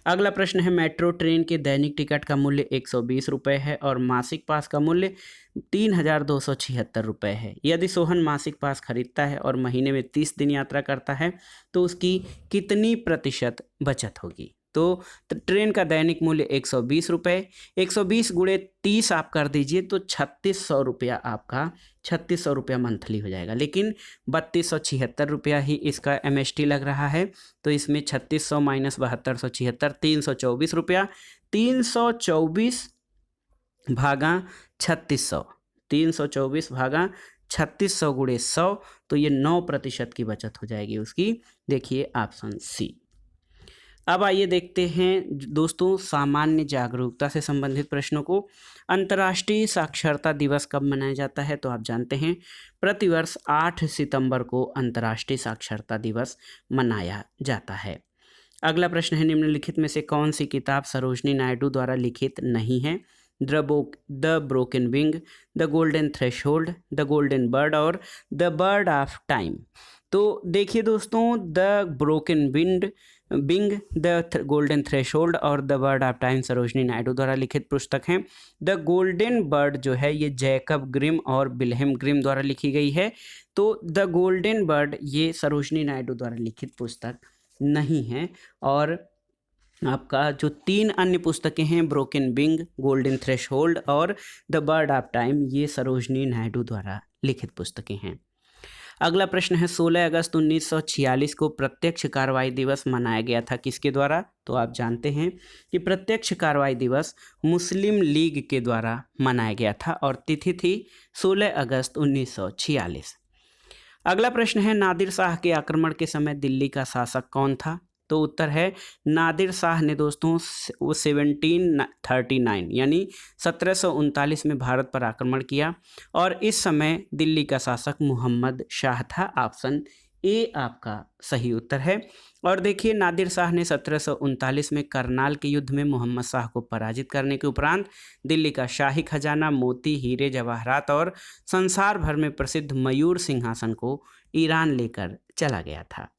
अगला प्रश्न है, मेट्रो ट्रेन के दैनिक टिकट का मूल्य 120 रुपये है और मासिक पास का मूल्य 3,276 रुपये है। यदि सोहन मासिक पास खरीदता है और महीने में 30 दिन यात्रा करता है तो उसकी कितनी प्रतिशत बचत होगी? तो ट्रेन का दैनिक मूल्य 120 रुपये, 120 गुणे 30 आप कर दीजिए तो 3600 रुपया आपका 3600 रुपया मंथली हो जाएगा। लेकिन 3276 रुपया ही इसका MST लग रहा है, तो इसमें 3600 माइनस 7276 324 रुपया, 324 भागा 3600, 324 भागा 3600 गुणे 100, तो ये 9% की बचत हो जाएगी उसकी। देखिए ऑप्शन सी। अब आइए देखते हैं दोस्तों सामान्य जागरूकता से संबंधित प्रश्नों को। अंतर्राष्ट्रीय साक्षरता दिवस कब मनाया जाता है? तो आप जानते हैं प्रतिवर्ष 8 सितंबर को अंतर्राष्ट्रीय साक्षरता दिवस मनाया जाता है। अगला प्रश्न है, निम्नलिखित में से कौन सी किताब सरोजिनी नायडू द्वारा लिखित नहीं है? The broken wing, the golden threshold, the golden bird और द बर्ड ऑफ टाइम। तो देखिए दोस्तों, the broken wing, the golden threshold और the bird of time Sarojini Naidu द्वारा लिखित पुस्तक हैं। द गोल्डन बर्ड जो है ये जैकब ग्रिम और विल्हेम ग्रिम द्वारा लिखी गई है। तो द गोल्डन बर्ड ये सरोजिनी नायडू द्वारा लिखित पुस्तक नहीं है। और आपका जो 3 अन्य पुस्तकें हैं, ब्रोकन विंग, गोल्डन थ्रेशोल्ड और द बर्ड ऑफ टाइम, ये सरोजिनी नायडू द्वारा लिखित पुस्तकें हैं। अगला प्रश्न है, 16 अगस्त 1946 को प्रत्यक्ष कार्रवाई दिवस मनाया गया था किसके द्वारा? तो आप जानते हैं कि प्रत्यक्ष कार्रवाई दिवस मुस्लिम लीग के द्वारा मनाया गया था और तिथि थी 16 अगस्त 1946। अगला प्रश्न है, नादिर शाह के आक्रमण के समय दिल्ली का शासक कौन था? तो उत्तर है नादिर शाह ने दोस्तों 1739 यानी 1739 में भारत पर आक्रमण किया और इस समय दिल्ली का शासक मोहम्मद शाह था। ऑप्शन ए आपका सही उत्तर है। और देखिए, नादिर शाह ने 1739 में करनाल के युद्ध में मोहम्मद शाह को पराजित करने के उपरांत दिल्ली का शाही खजाना, मोती, हीरे, जवाहरात और संसार भर में प्रसिद्ध मयूर सिंहासन को ईरान लेकर चला गया था।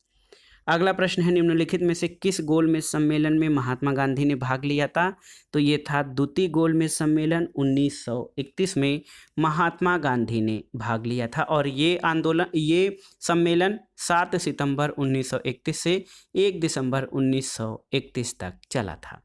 अगला प्रश्न है, निम्नलिखित में से किस गोलमेज सम्मेलन में महात्मा गांधी ने भाग लिया था? तो ये था द्वितीय गोलमेज सम्मेलन, 1931 में महात्मा गांधी ने भाग लिया था और ये सम्मेलन 7 सितंबर 1931 से 1 दिसंबर 1931 तक चला था।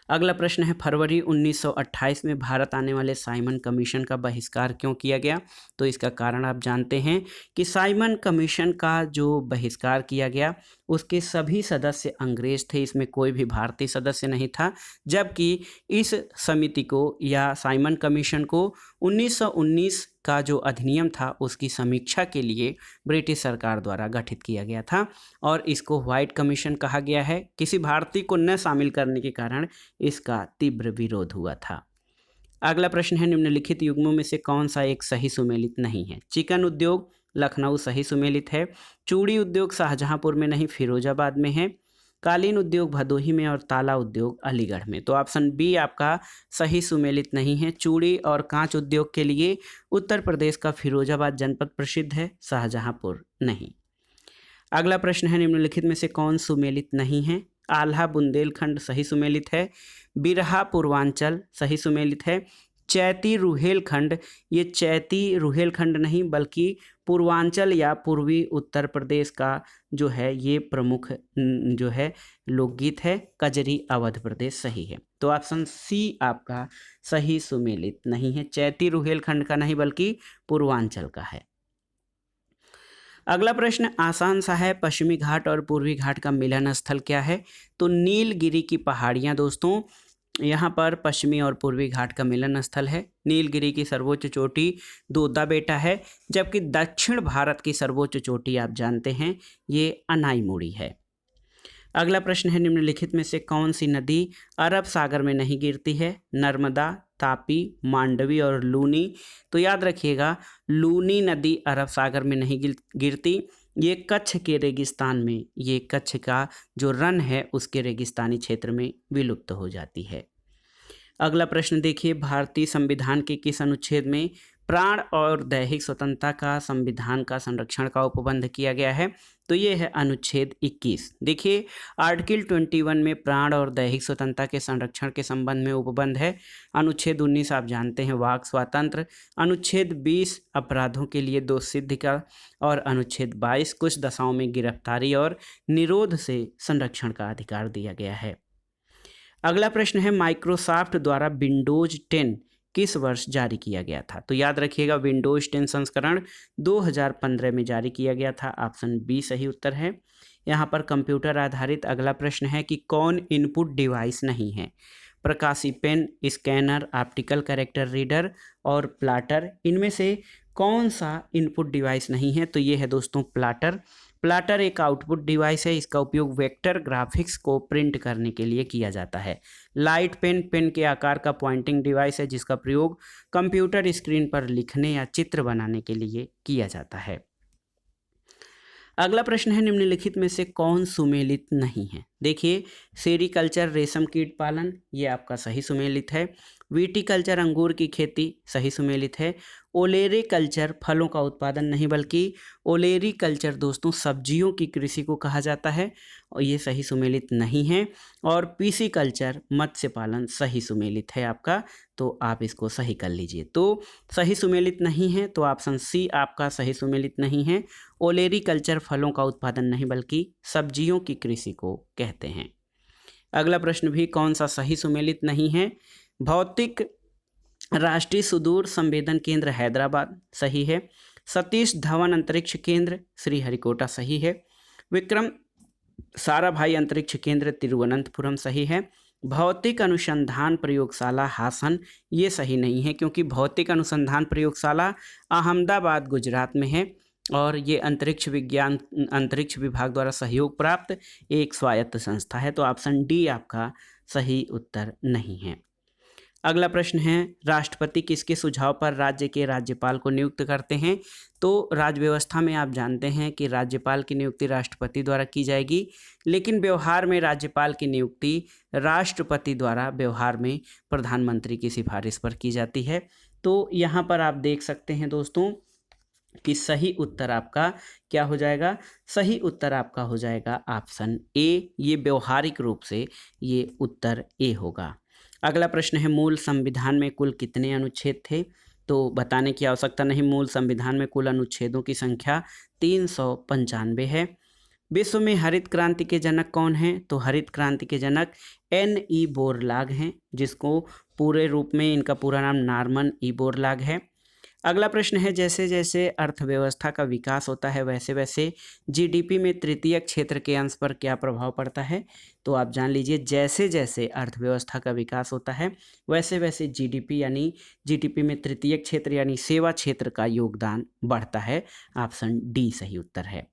अगला प्रश्न है, फरवरी 1928 में भारत आने वाले साइमन कमीशन का बहिष्कार क्यों किया गया? तो इसका कारण आप जानते हैं कि साइमन कमीशन का जो बहिष्कार किया गया उसके सभी सदस्य अंग्रेज थे, इसमें कोई भी भारतीय सदस्य नहीं था। जबकि इस समिति को या साइमन कमीशन को 1919 का जो अधिनियम था उसकी समीक्षा के लिए ब्रिटिश सरकार द्वारा गठित किया गया था और इसको व्हाइट कमीशन कहा गया है। किसी भारतीय को न शामिल करने के कारण इसका तीव्र विरोध हुआ था। अगला प्रश्न है, निम्नलिखित युग्मों में से कौन सा एक सही सुमेलित नहीं है? चिकन उद्योग लखनऊ सही सुमेलित है, चूड़ी उद्योग शाहजहांपुर में नहीं फिरोजाबाद में है, कालीन उद्योग भदोही में और ताला उद्योग अलीगढ़ में। तो ऑप्शन बी आपका सही सुमेलित नहीं है। चूड़ी और कांच उद्योग के लिए उत्तर प्रदेश का फिरोजाबाद जनपद प्रसिद्ध है, शाहजहांपुर नहीं। अगला प्रश्न है, निम्नलिखित में से कौन सुमेलित नहीं है? आल्हा बुंदेलखंड सही सुमेलित है, बिरहा पूर्वांचल सही सुमेलित है, चैती रुहेलखंड, ये चैती रुहेलखंड नहीं बल्कि पूर्वांचल या पूर्वी उत्तर प्रदेश का जो है ये प्रमुख जो है लोकगीत है, कजरी अवध प्रदेश सही है। तो ऑप्शन सी आपका सही सुमेलित नहीं है, चैती रुहेलखंड का नहीं बल्कि पूर्वांचल का है। अगला प्रश्न आसान सा है, पश्चिमी घाट और पूर्वी घाट का मिलन स्थल क्या है? तो नीलगिरी की पहाड़ियाँ दोस्तों, यहाँ पर पश्चिमी और पूर्वी घाट का मिलन स्थल है। नीलगिरी की सर्वोच्च चोटी दोदा बेटा है, जबकि दक्षिण भारत की सर्वोच्च चोटी आप जानते हैं ये अनाईमुड़ी है। अगला प्रश्न है, निम्नलिखित में से कौन सी नदी अरब सागर में नहीं गिरती है? नर्मदा, तापी, मांडवी और लूनी। तो याद रखिएगा, लूनी नदी अरब सागर में नहीं गिरती, ये कच्छ के रेगिस्तान में, ये कच्छ का जो रण है उसके रेगिस्तानी क्षेत्र में विलुप्त हो जाती है। अगला प्रश्न देखिए, भारतीय संविधान के किस अनुच्छेद में प्राण और दैहिक स्वतंत्रता का संविधान का संरक्षण का उपबंध किया गया है? तो ये है अनुच्छेद 21। देखिए, आर्टिकल 21 में प्राण और दैहिक स्वतंत्रता के संरक्षण के संबंध में उपबंध है। अनुच्छेद 19 आप जानते हैं वाक स्वातंत्र्य, अनुच्छेद 20 अपराधों के लिए दोष सिद्धि का, और अनुच्छेद 22 कुछ दशाओं में गिरफ्तारी और निरोध से संरक्षण का अधिकार दिया गया है। अगला प्रश्न है, माइक्रोसॉफ्ट द्वारा विंडोज 10 किस वर्ष जारी किया गया था? तो याद रखिएगा, विंडोज 10 संस्करण 2015 में जारी किया गया था। ऑप्शन बी सही उत्तर है। यहाँ पर कंप्यूटर आधारित अगला प्रश्न है कि कौन इनपुट डिवाइस नहीं है? प्रकाशी pen, scanner, optical character reader और प्लाटर, इनमें से कौन सा इनपुट डिवाइस नहीं है? तो ये है दोस्तों प्लाटर। प्लाटर एक आउटपुट डिवाइस है। इसका उपयोग वेक्टर ग्राफिक्स को प्रिंट करने के लिए किया जाता है। लाइट पेन, पेन के आकार का पॉइंटिंग डिवाइस है जिसका प्रयोग कंप्यूटर स्क्रीन पर लिखने या चित्र बनाने के लिए किया जाता है। अगला प्रश्न है, निम्नलिखित में से कौन सुमेलित नहीं है? देखिए, सेरीकल्चर रेशम कीट पालन, ये आपका सही सुमेलित है। विटीकल्चर अंगूर की खेती सही सुमेलित है। ओलेरी कल्चर फलों का उत्पादन नहीं बल्कि ओलेरी कल्चर दोस्तों सब्जियों की कृषि को कहा जाता है, और ये सही सुमेलित नहीं है। और पीसी कल्चर मत्स्य पालन सही सुमेलित है आपका, तो आप इसको सही कर लीजिए। तो सही सुमेलित नहीं है तो ऑप्शन सी आपका सही सुमेलित नहीं है। ओलेरी कल्चर फलों का उत्पादन नहीं बल्कि सब्जियों की कृषि को कहते हैं। अगला प्रश्न भी कौन सा सही सुमेलित नहीं है? भौतिक राष्ट्रीय सुदूर संवेदन केंद्र हैदराबाद सही है। सतीश धवन अंतरिक्ष केंद्र श्रीहरिकोटा सही है। विक्रम साराभाई अंतरिक्ष केंद्र तिरुवनंतपुरम सही है। भौतिक अनुसंधान प्रयोगशाला हासन ये सही नहीं है, क्योंकि भौतिक अनुसंधान प्रयोगशाला अहमदाबाद गुजरात में है और ये अंतरिक्ष विज्ञान अंतरिक्ष विभाग द्वारा सहयोग प्राप्त एक स्वायत्त संस्था है। तो ऑप्शन डी आपका सही उत्तर नहीं है। अगला प्रश्न है, राष्ट्रपति किसके सुझाव पर राज्य के राज्यपाल को नियुक्त करते हैं? तो राज्य व्यवस्था में आप जानते हैं कि राज्यपाल की नियुक्ति राष्ट्रपति द्वारा की जाएगी, लेकिन व्यवहार में राज्यपाल की नियुक्ति राष्ट्रपति द्वारा व्यवहार में प्रधानमंत्री की सिफारिश पर की जाती है। तो यहाँ पर आप देख सकते हैं दोस्तों कि सही उत्तर आपका क्या हो जाएगा? सही उत्तर आपका हो जाएगा ऑप्शन ए। ये व्यवहारिक रूप से ये उत्तर ए होगा। अगला प्रश्न है, मूल संविधान में कुल कितने अनुच्छेद थे? तो बताने की आवश्यकता नहीं, मूल संविधान में कुल अनुच्छेदों की संख्या 395 है। विश्व में हरित क्रांति के जनक कौन हैं? तो हरित क्रांति के जनक N.E. बोरलाग हैं, जिसको पूरे रूप में इनका पूरा नाम नॉर्मन ई बोरलाग है। अगला प्रश्न है, जैसे जैसे अर्थव्यवस्था का विकास होता है वैसे वैसे जीडीपी में तृतीयक क्षेत्र के अंश पर क्या प्रभाव पड़ता है? तो आप जान लीजिए, जैसे जैसे अर्थव्यवस्था का विकास होता है वैसे वैसे जीडीपी यानी जीडीपी में तृतीयक क्षेत्र यानी सेवा क्षेत्र का योगदान बढ़ता है। ऑप्शन डी सही उत्तर है।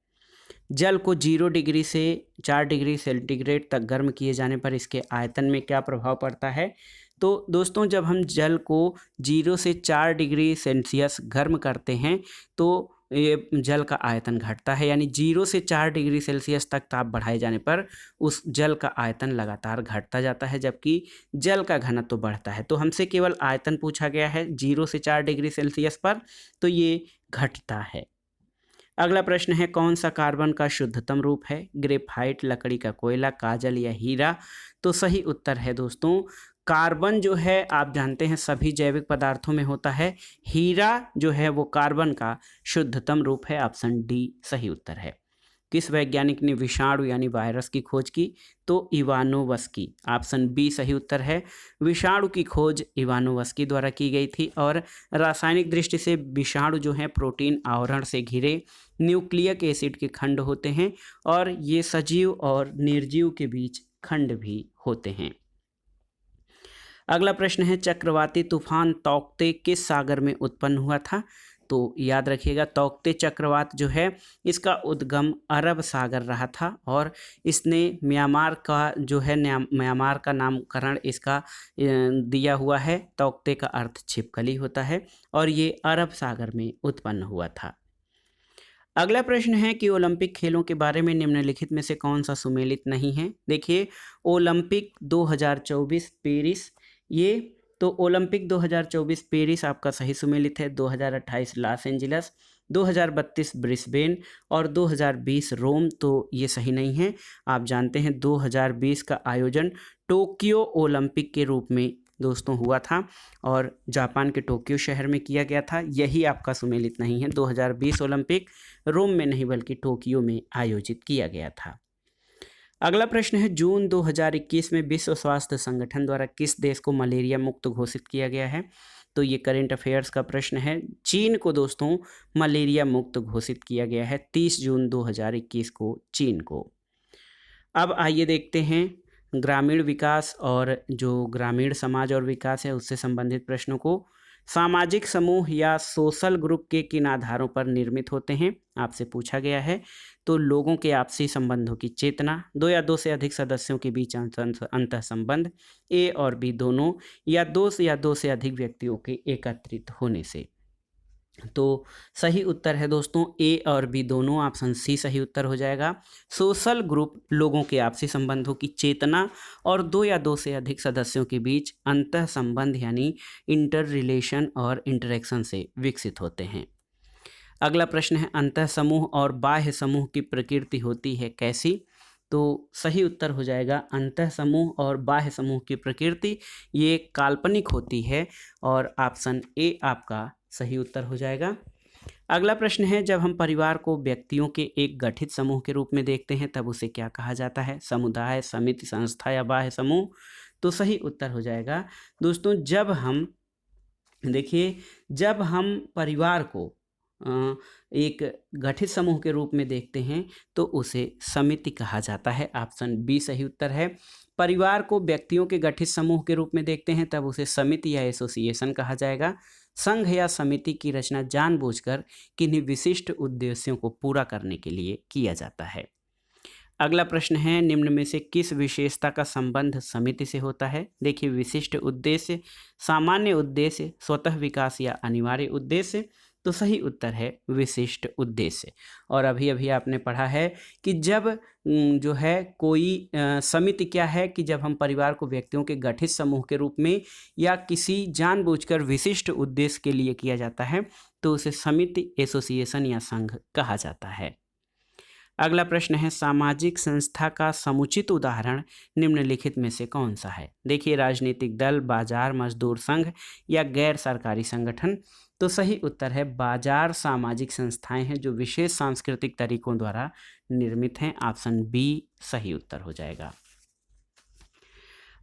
जल को 0 डिग्री से 4 डिग्री सेंटीग्रेड तक गर्म किए जाने पर इसके आयतन में क्या प्रभाव पड़ता है? तो दोस्तों, जब हम जल को 0 से 4 डिग्री सेल्सियस गर्म करते हैं तो ये जल का आयतन घटता है, यानी 0 से 4 डिग्री सेल्सियस तक ताप बढ़ाए जाने पर उस जल का आयतन लगातार घटता जाता है, जबकि जल का घनत्व तो बढ़ता है। तो हमसे केवल आयतन पूछा गया है 0 से 4 डिग्री सेल्सियस पर, तो ये घटता है। अगला प्रश्न है, कौन सा कार्बन का शुद्धतम रूप है? ग्रेफाइट, लकड़ी का कोयला, काजल या हीरा? तो सही उत्तर है दोस्तों, कार्बन जो है आप जानते हैं सभी जैविक पदार्थों में होता है। हीरा जो है वो कार्बन का शुद्धतम रूप है। ऑप्शन डी सही उत्तर है। किस वैज्ञानिक ने विषाणु यानी वायरस की खोज की? तो इवानोवस्की। ऑप्शन बी सही उत्तर है। विषाणु की खोज इवानोवस्की द्वारा की गई थी और रासायनिक दृष्टि से विषाणु जो है प्रोटीन आवरण से घिरे न्यूक्लिक एसिड के खंड होते हैं और ये सजीव और निर्जीव के बीच खंड भी होते हैं। अगला प्रश्न है, चक्रवाती तूफान तौकते किस सागर में उत्पन्न हुआ था? तो याद रखिएगा, तौकते चक्रवात जो है इसका उद्गम अरब सागर रहा था और इसने म्यांमार का जो है म्यांमार का नामकरण इसका दिया हुआ है। तौकते का अर्थ छिपकली होता है और ये अरब सागर में उत्पन्न हुआ था। अगला प्रश्न है कि ओलंपिक खेलों के बारे में निम्नलिखित में से कौन सा सुमेलित नहीं है? देखिए, ओलंपिक 2024 पेरिस ये तो ओलंपिक 2024 पेरिस आपका सही सुमेलित है, 2028 लॉस एंजलस, 2032 ब्रिस्बेन और 2020 रोम तो ये सही नहीं है। आप जानते हैं 2020 का आयोजन टोक्यो ओलंपिक के रूप में दोस्तों हुआ था और जापान के टोक्यो शहर में किया गया था, यही आपका सुमेलित नहीं है। 2020 ओलंपिक रोम में नहीं बल्कि टोक्यो में आयोजित किया गया था। अगला प्रश्न है, जून 2021 में विश्व स्वास्थ्य संगठन द्वारा किस देश को मलेरिया मुक्त घोषित किया गया है? तो ये करेंट अफेयर्स का प्रश्न है। चीन को दोस्तों मलेरिया मुक्त घोषित किया गया है 30 जून 2021 को चीन को। अब आइए देखते हैं ग्रामीण विकास और जो ग्रामीण समाज और विकास है उससे संबंधित प्रश्नों को। सामाजिक समूह या सोशल ग्रुप के किन आधारों पर निर्मित होते हैं? आपसे पूछा गया है। तो लोगों के आपसी संबंधों की चेतना, दो या दो से अधिक सदस्यों के बीच अंतः संबंध, ए और बी दोनों, या दो से अधिक व्यक्तियों के एकत्रित होने से। तो सही उत्तर है दोस्तों ए और बी दोनों, ऑप्शन सी सही उत्तर हो जाएगा। सोशल ग्रुप लोगों के आपसी संबंधों की चेतना और दो या दो से अधिक सदस्यों के बीच अंतः संबंध यानी इंटर रिलेशन और इंटरेक्शन से विकसित होते हैं। अगला प्रश्न है, अंतः समूह और बाह्य समूह की प्रकृति होती है कैसी? तो सही उत्तर हो जाएगा अंतः समूह और बाह्य समूह की प्रकृति ये काल्पनिक होती है और ऑप्शन ए आपका सही उत्तर हो जाएगा। अगला प्रश्न है, जब हम परिवार को व्यक्तियों के एक गठित समूह के रूप में देखते हैं तब उसे क्या कहा जाता है? समुदाय, समिति, संस्था या बाह्य समूह? तो सही उत्तर हो जाएगा दोस्तों जब हम परिवार को एक गठित समूह के रूप में देखते हैं तो उसे समिति कहा जाता है। ऑप्शन बी सही उत्तर है। परिवार को व्यक्तियों के गठित समूह के रूप में देखते हैं तब उसे समिति या एसोसिएशन कहा जाएगा। संघ या समिति की रचना जानबूझकर किन्हीं विशिष्ट उद्देश्यों को पूरा करने के लिए किया जाता है। अगला प्रश्न है, निम्न में से किस विशेषता का संबंध समिति से होता है? देखिए, विशिष्ट उद्देश्य, सामान्य उद्देश्य, स्वतः विकास या अनिवार्य उद्देश्य? तो सही उत्तर है विशिष्ट उद्देश्य। और अभी अभी आपने पढ़ा है कि जब जो है कोई समिति क्या है कि जब हम परिवार को व्यक्तियों के गठित समूह के रूप में या किसी जानबूझकर विशिष्ट उद्देश्य के लिए किया जाता है तो उसे समिति, एसोसिएशन या संघ कहा जाता है। अगला प्रश्न है, सामाजिक संस्था का समुचित उदाहरण निम्नलिखित में से कौन सा है? देखिए, राजनीतिक दल, बाजार, मजदूर संघ या गैर सरकारी संगठन? तो सही उत्तर है बाजार सामाजिक संस्थाएं हैं जो विशेष सांस्कृतिक तरीकों द्वारा निर्मित हैं। ऑप्शन बी सही उत्तर हो जाएगा।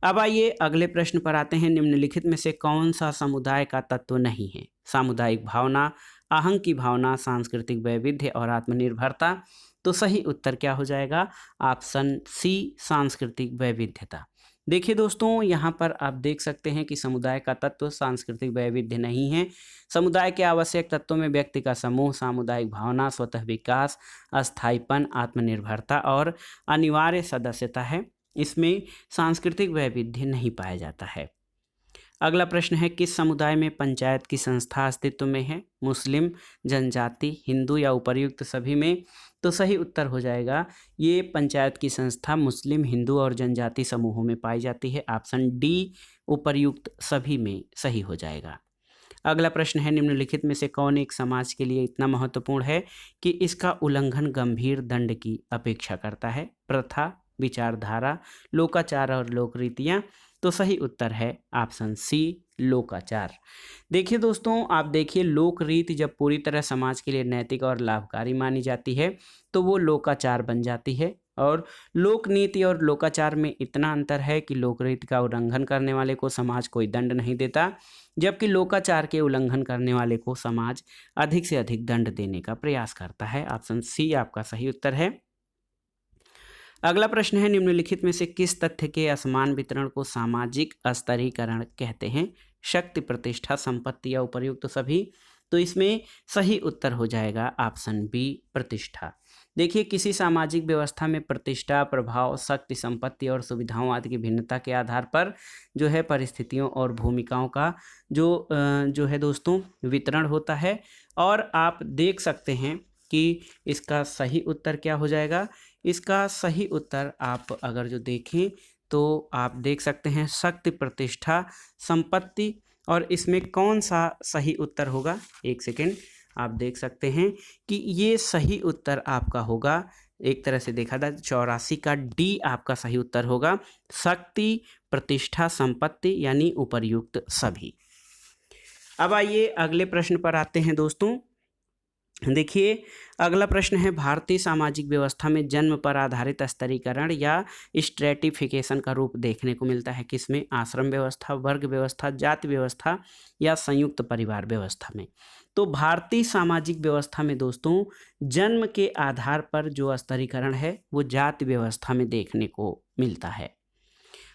अब आइए अगले प्रश्न पर आते हैं, निम्नलिखित में से कौन सा समुदाय का तत्व नहीं है? सामुदायिक भावना, आहंग की भावना, सांस्कृतिक वैविध्य और आत्मनिर्भरता? तो सही उत्तर क्या हो जाएगा? ऑप्शन सी सांस्कृतिक वैविध्यता। देखिए दोस्तों, यहाँ पर आप देख सकते हैं कि समुदाय का तत्व सांस्कृतिक वैविध्य नहीं है। समुदाय के आवश्यक तत्वों में व्यक्ति का समूह, सामुदायिक भावना, स्वतः विकास, अस्थायीपन, आत्मनिर्भरता और अनिवार्य सदस्यता है। इसमें सांस्कृतिक वैविध्य नहीं पाया जाता है। अगला प्रश्न है, किस समुदाय में पंचायत की संस्था अस्तित्व में है? मुस्लिम, जनजाति, हिंदू या उपर्युक्त सभी में? तो सही उत्तर हो जाएगा ये पंचायत की संस्था मुस्लिम, हिंदू और जनजाति समूहों में पाई जाती है। ऑप्शन डी उपर्युक्त सभी में सही हो जाएगा। अगला प्रश्न है, निम्नलिखित में से कौन एक समाज के लिए इतना महत्वपूर्ण है कि इसका उल्लंघन गंभीर दंड की अपेक्षा करता है? प्रथा, विचारधारा, लोकाचार और लोक रीतियाँ? तो सही उत्तर है ऑप्शन सी लोकाचार। देखिए दोस्तों, आप देखिए लोक रीति जब पूरी तरह समाज के लिए नैतिक और लाभकारी मानी जाती है तो वो लोकाचार बन जाती है। और लोक नीति और लोकाचार में इतना अंतर है कि लोक रीति का उल्लंघन करने वाले को समाज कोई दंड नहीं देता, जबकि लोकाचार के उल्लंघन करने वाले को समाज अधिक से अधिक दंड देने का प्रयास करता है। ऑप्शन सी आपका सही उत्तर है। अगला प्रश्न है, निम्नलिखित में से किस तथ्य के असमान वितरण को सामाजिक स्तरीकरण कहते हैं? शक्ति, प्रतिष्ठा, संपत्ति या उपर्युक्त सभी? तो इसमें सही उत्तर हो जाएगा ऑप्शन बी प्रतिष्ठा। देखिए, किसी सामाजिक व्यवस्था में प्रतिष्ठा, प्रभाव, शक्ति, संपत्ति और सुविधाओं आदि की भिन्नता के आधार पर जो है परिस्थितियों और भूमिकाओं का जो है दोस्तों वितरण होता है। और आप देख सकते हैं कि इसका सही उत्तर क्या हो जाएगा। इसका सही उत्तर आप अगर जो देखें तो आप देख सकते हैं शक्ति, प्रतिष्ठा, संपत्ति। और इसमें कौन सा सही उत्तर होगा? एक सेकेंड, आप देख सकते हैं कि ये सही उत्तर आपका होगा, एक तरह से देखा था 84 का डी आपका सही उत्तर होगा, शक्ति, प्रतिष्ठा, संपत्ति यानी उपर्युक्त सभी। अब आइए अगले प्रश्न पर आते हैं दोस्तों। देखिए अगला प्रश्न है, भारतीय सामाजिक व्यवस्था में जन्म पर आधारित स्तरीकरण या स्ट्रेटिफिकेशन का रूप देखने को मिलता है किसमें? आश्रम व्यवस्था, वर्ग व्यवस्था, जाति व्यवस्था या संयुक्त परिवार व्यवस्था में। तो भारतीय सामाजिक व्यवस्था में दोस्तों जन्म के आधार पर जो स्तरीकरण है वो जाति व्यवस्था में देखने को मिलता है।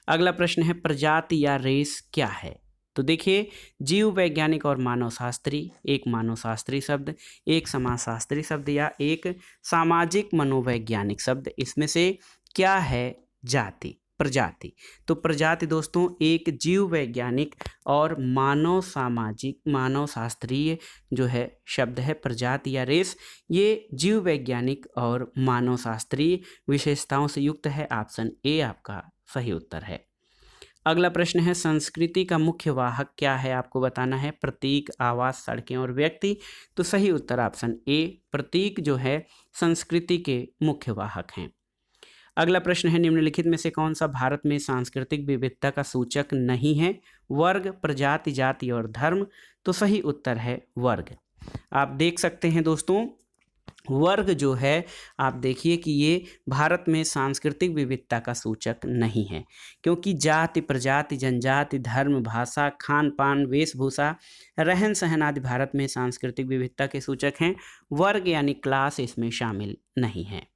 अगला प्रश्न है, प्रजाति या रेस क्या है? तो देखिए जीव वैज्ञानिक और मानव शास्त्री, एक मानव शास्त्री शब्द, एक समाजशास्त्री शब्द या एक सामाजिक मनोवैज्ञानिक शब्द, इसमें से क्या है जाति, प्रजाति? तो प्रजाति दोस्तों एक जीव वैज्ञानिक और मानव सामाजिक मानव शास्त्रीय जो है शब्द है। प्रजाति या रेस ये जीव वैज्ञानिक और मानव शास्त्रीय विशेषताओं से युक्त है। ऑप्शन ए आपका सही उत्तर है। अगला प्रश्न है, संस्कृति का मुख्य वाहक क्या है? आपको बताना है। प्रतीक, आवास, सड़कें और व्यक्ति। तो सही उत्तर ऑप्शन ए, प्रतीक जो है संस्कृति के मुख्य वाहक हैं। अगला प्रश्न है, निम्नलिखित में से कौन सा भारत में सांस्कृतिक विविधता का सूचक नहीं है? वर्ग, प्रजाति, जाति और धर्म। तो सही उत्तर है वर्ग। आप देख सकते हैं दोस्तों वर्ग जो है, आप देखिए कि ये भारत में सांस्कृतिक विविधता का सूचक नहीं है, क्योंकि जाति, प्रजाति, जनजाति, धर्म, भाषा, खान पान, वेशभूषा, रहन सहन आदि भारत में सांस्कृतिक विविधता के सूचक हैं। वर्ग यानी क्लास इसमें शामिल नहीं है।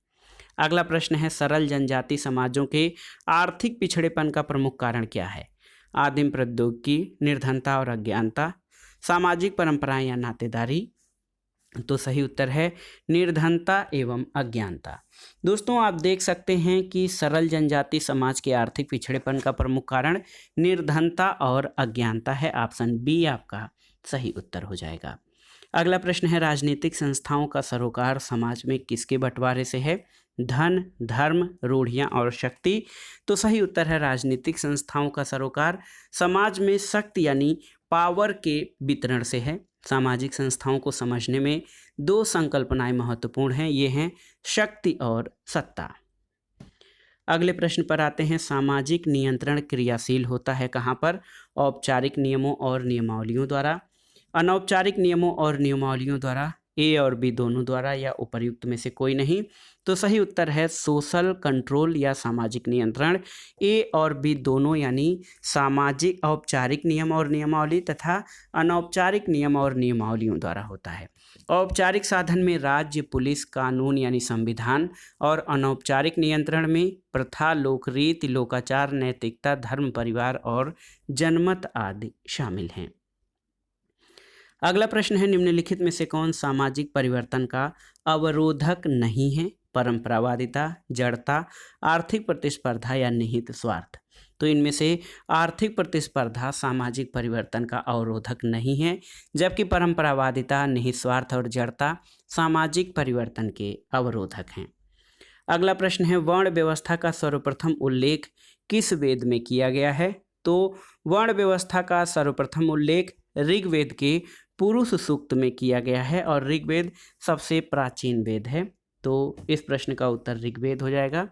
अगला प्रश्न है, सरल जनजाति समाजों के आर्थिक पिछड़ेपन का प्रमुख कारण क्या है? आदिम प्रौद्योगिकी, निर्धनता और अज्ञानता, सामाजिक परंपराएं या नातेदारी। तो सही उत्तर है निर्धनता एवं अज्ञानता। दोस्तों आप देख सकते हैं कि सरल जनजाति समाज के आर्थिक पिछड़ेपन का प्रमुख कारण निर्धनता और अज्ञानता है। ऑप्शन बी आपका सही उत्तर हो जाएगा। अगला प्रश्न है, राजनीतिक संस्थाओं का सरोकार समाज में किसके बंटवारे से है? धन, धर्म, रूढ़ियाँ और शक्ति। तो सही उत्तर है राजनीतिक संस्थाओं का सरोकार समाज में शक्ति यानी पावर के वितरण से है। सामाजिक संस्थाओं को समझने में दो संकल्पनाएं महत्वपूर्ण हैं, ये हैं शक्ति और सत्ता। अगले प्रश्न पर आते हैं, सामाजिक नियंत्रण क्रियाशील होता है कहाँ पर? औपचारिक नियमों और नियमावलियों द्वारा, अनौपचारिक नियमों और नियमावलियों द्वारा, ए और बी दोनों द्वारा या उपर्युक्त में से कोई नहीं। तो सही उत्तर है सोशल कंट्रोल या सामाजिक नियंत्रण। ए और बी दोनों यानी सामाजिक औपचारिक नियम और नियमावली तथा अनौपचारिक नियम और नियमावलियों द्वारा होता है। औपचारिक साधन में राज्य, पुलिस, कानून यानी संविधान और अनौपचारिक नियंत्रण में प्रथा, लोकरीति, लोकाचार, नैतिकता, धर्म, परिवार और जनमत आदि शामिल हैं। अगला प्रश्न है, निम्नलिखित में से कौन सामाजिक परिवर्तन का अवरोधक नहीं है? परंपरावादिता, जड़ता, आर्थिक प्रतिस्पर्धा या निहित स्वार्थ। तो इनमें से आर्थिक प्रतिस्पर्धा सामाजिक परिवर्तन का अवरोधक नहीं है, जबकि परंपरावादिता, निहित स्वार्थ और जड़ता सामाजिक परिवर्तन के अवरोधक हैं। अगला प्रश्न है, वर्ण व्यवस्था का सर्वप्रथम उल्लेख किस वेद में किया गया है? तो वर्ण व्यवस्था का सर्वप्रथम उल्लेख ऋग्वेद के पुरुष सूक्त में किया गया है और ऋग्वेद सबसे प्राचीन वेद है। तो इस प्रश्न का उत्तर ऋग्वेद हो जाएगा।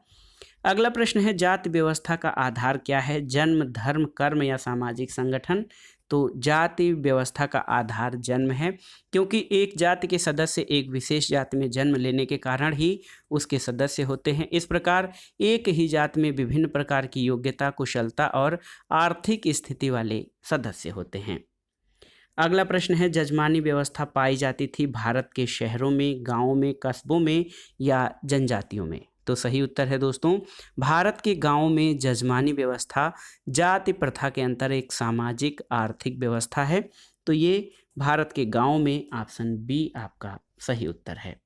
अगला प्रश्न है, जाति व्यवस्था का आधार क्या है? जन्म, धर्म, कर्म या सामाजिक संगठन। तो जाति व्यवस्था का आधार जन्म है, क्योंकि एक जाति के सदस्य एक विशेष जाति में जन्म लेने के कारण ही उसके सदस्य होते हैं। इस प्रकार एक ही जाति में विभिन्न प्रकार की योग्यता, कुशलता और आर्थिक स्थिति वाले सदस्य होते हैं। अगला प्रश्न है, जजमानी व्यवस्था पाई जाती थी भारत के शहरों में, गांवों में, कस्बों में या जनजातियों में। तो सही उत्तर है दोस्तों भारत के गांवों में जजमानी व्यवस्था जाति प्रथा के अंतर एक सामाजिक आर्थिक व्यवस्था है। तो ये भारत के गांवों में, ऑप्शन बी आपका सही उत्तर है।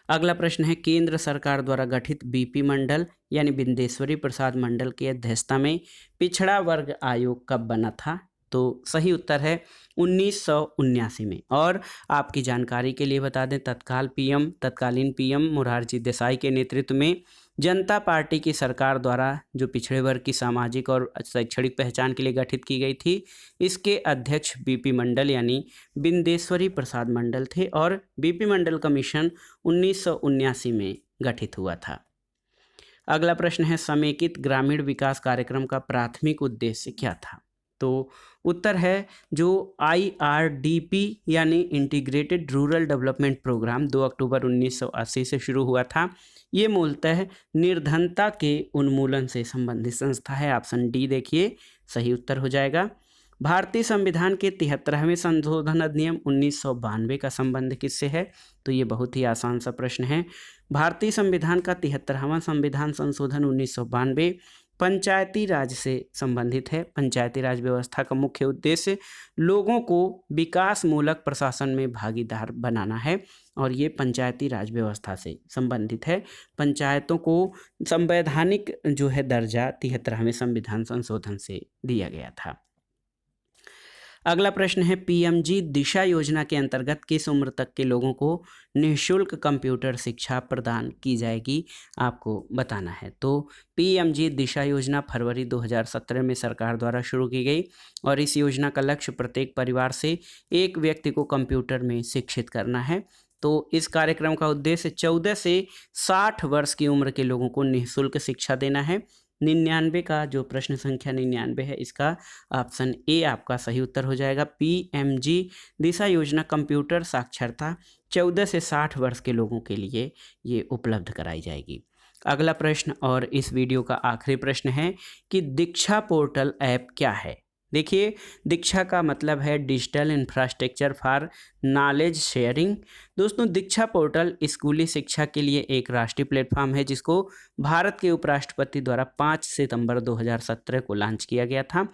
अगला प्रश्न है, केंद्र सरकार द्वारा गठित बीपी मंडल यानी बिंदेश्वरी प्रसाद मंडल की अध्यक्षता में पिछड़ा वर्ग आयोग कब बना था? तो सही उत्तर है 1979 में। और आपकी जानकारी के लिए बता दें, तत्कालीन पीएम मोरारजी देसाई के नेतृत्व में जनता पार्टी की सरकार द्वारा जो पिछड़े वर्ग की सामाजिक और शैक्षणिक पहचान के लिए गठित की गई थी, इसके अध्यक्ष बीपी मंडल यानी बिंदेश्वरी प्रसाद मंडल थे और बीपी मंडल कमीशन 1979 में गठित हुआ था। अगला प्रश्न है, समेकित ग्रामीण विकास कार्यक्रम का प्राथमिक उद्देश्य क्या था? तो उत्तर है जो IRDP यानी इंटीग्रेटेड रूरल डेवलपमेंट प्रोग्राम 2 अक्टूबर 1980 से शुरू हुआ था। ये मूलतः निर्धनता के उन्मूलन से संबंधित संस्था है। ऑप्शन डी देखिए सही उत्तर हो जाएगा। भारतीय संविधान के 73वें संशोधन अधिनियम 1992 का संबंध किससे है? तो ये बहुत ही आसान सा प्रश्न है। भारतीय संविधान का 73वां संविधान संशोधन 1992 पंचायती राज से संबंधित है। पंचायती राज व्यवस्था का मुख्य उद्देश्य लोगों को विकासमूलक प्रशासन में भागीदार बनाना है और ये पंचायती राज व्यवस्था से संबंधित है। पंचायतों को संवैधानिक जो है दर्जा 73वें संविधान संशोधन से दिया गया था। अगला प्रश्न है, पीएमजी दिशा योजना के अंतर्गत किस उम्र तक के लोगों को निःशुल्क कंप्यूटर शिक्षा प्रदान की जाएगी? आपको बताना है। तो पीएमजी दिशा योजना फरवरी 2017 में सरकार द्वारा शुरू की गई और इस योजना का लक्ष्य प्रत्येक परिवार से एक व्यक्ति को कंप्यूटर में शिक्षित करना है। तो इस कार्यक्रम का उद्देश्य 14 से 60 वर्ष की उम्र के लोगों को निःशुल्क शिक्षा देना है। 99 का जो प्रश्न संख्या 99 है, इसका ऑप्शन ए आपका सही उत्तर हो जाएगा। पीएमजी दिशा योजना कंप्यूटर साक्षरता 14 से 60 वर्ष के लोगों के लिए ये उपलब्ध कराई जाएगी। अगला प्रश्न और इस वीडियो का आखिरी प्रश्न है कि दीक्षा पोर्टल ऐप क्या है? देखिए, दीक्षा का मतलब है digital infrastructure for knowledge sharing. दोस्तों, दीक्षा पोर्टल स्कूली शिक्षा के लिए एक राष्ट्रीय प्लेटफॉर्म है जिसको भारत के उपराष्ट्रपति द्वारा 5 सितंबर 2017 को लॉन्च किया गया था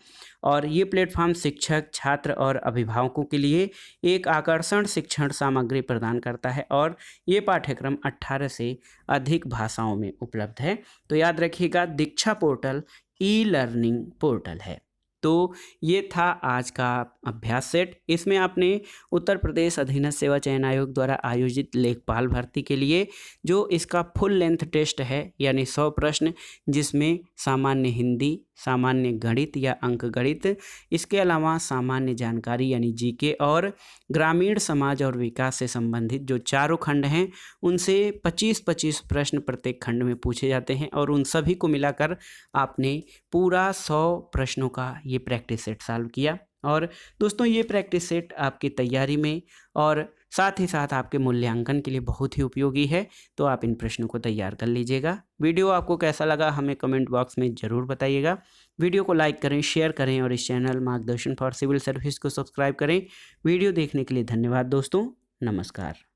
और ये प्लेटफॉर्म शिक्षक, छात्र और अभिभावकों के लिए एक आकर्षण शिक्षण सामग्री प्रदान करता है और ये पाठ्यक्रम 18 से अधिक भाषाओं में उपलब्ध है। तो याद रखिएगा, दीक्षा पोर्टल ई-लर्निंग पोर्टल है। तो ये था आज का अभ्यास सेट। इसमें आपने उत्तर प्रदेश अधीनस्थ सेवा चयन आयोग द्वारा आयोजित लेखपाल भर्ती के लिए जो इसका फुल लेंथ टेस्ट है यानी 100 प्रश्न, जिसमें सामान्य हिंदी, सामान्य गणित या अंक गणित, इसके अलावा सामान्य जानकारी यानी जीके और ग्रामीण समाज और विकास से संबंधित जो चारों खंड हैं उनसे 25-25 प्रश्न प्रत्येक खंड में पूछे जाते हैं और उन सभी को मिलाकर आपने पूरा 100 प्रश्नों का ये प्रैक्टिस सेट सॉल्व किया। और दोस्तों, ये प्रैक्टिस सेट आपकी तैयारी में और साथ ही साथ आपके मूल्यांकन के लिए बहुत ही उपयोगी है। तो आप इन प्रश्नों को तैयार कर लीजिएगा। वीडियो आपको कैसा लगा हमें कमेंट बॉक्स में ज़रूर बताइएगा। वीडियो को लाइक करें, शेयर करें और इस चैनल मार्गदर्शन फॉर सिविल सर्विस को सब्सक्राइब करें। वीडियो देखने के लिए धन्यवाद दोस्तों। नमस्कार।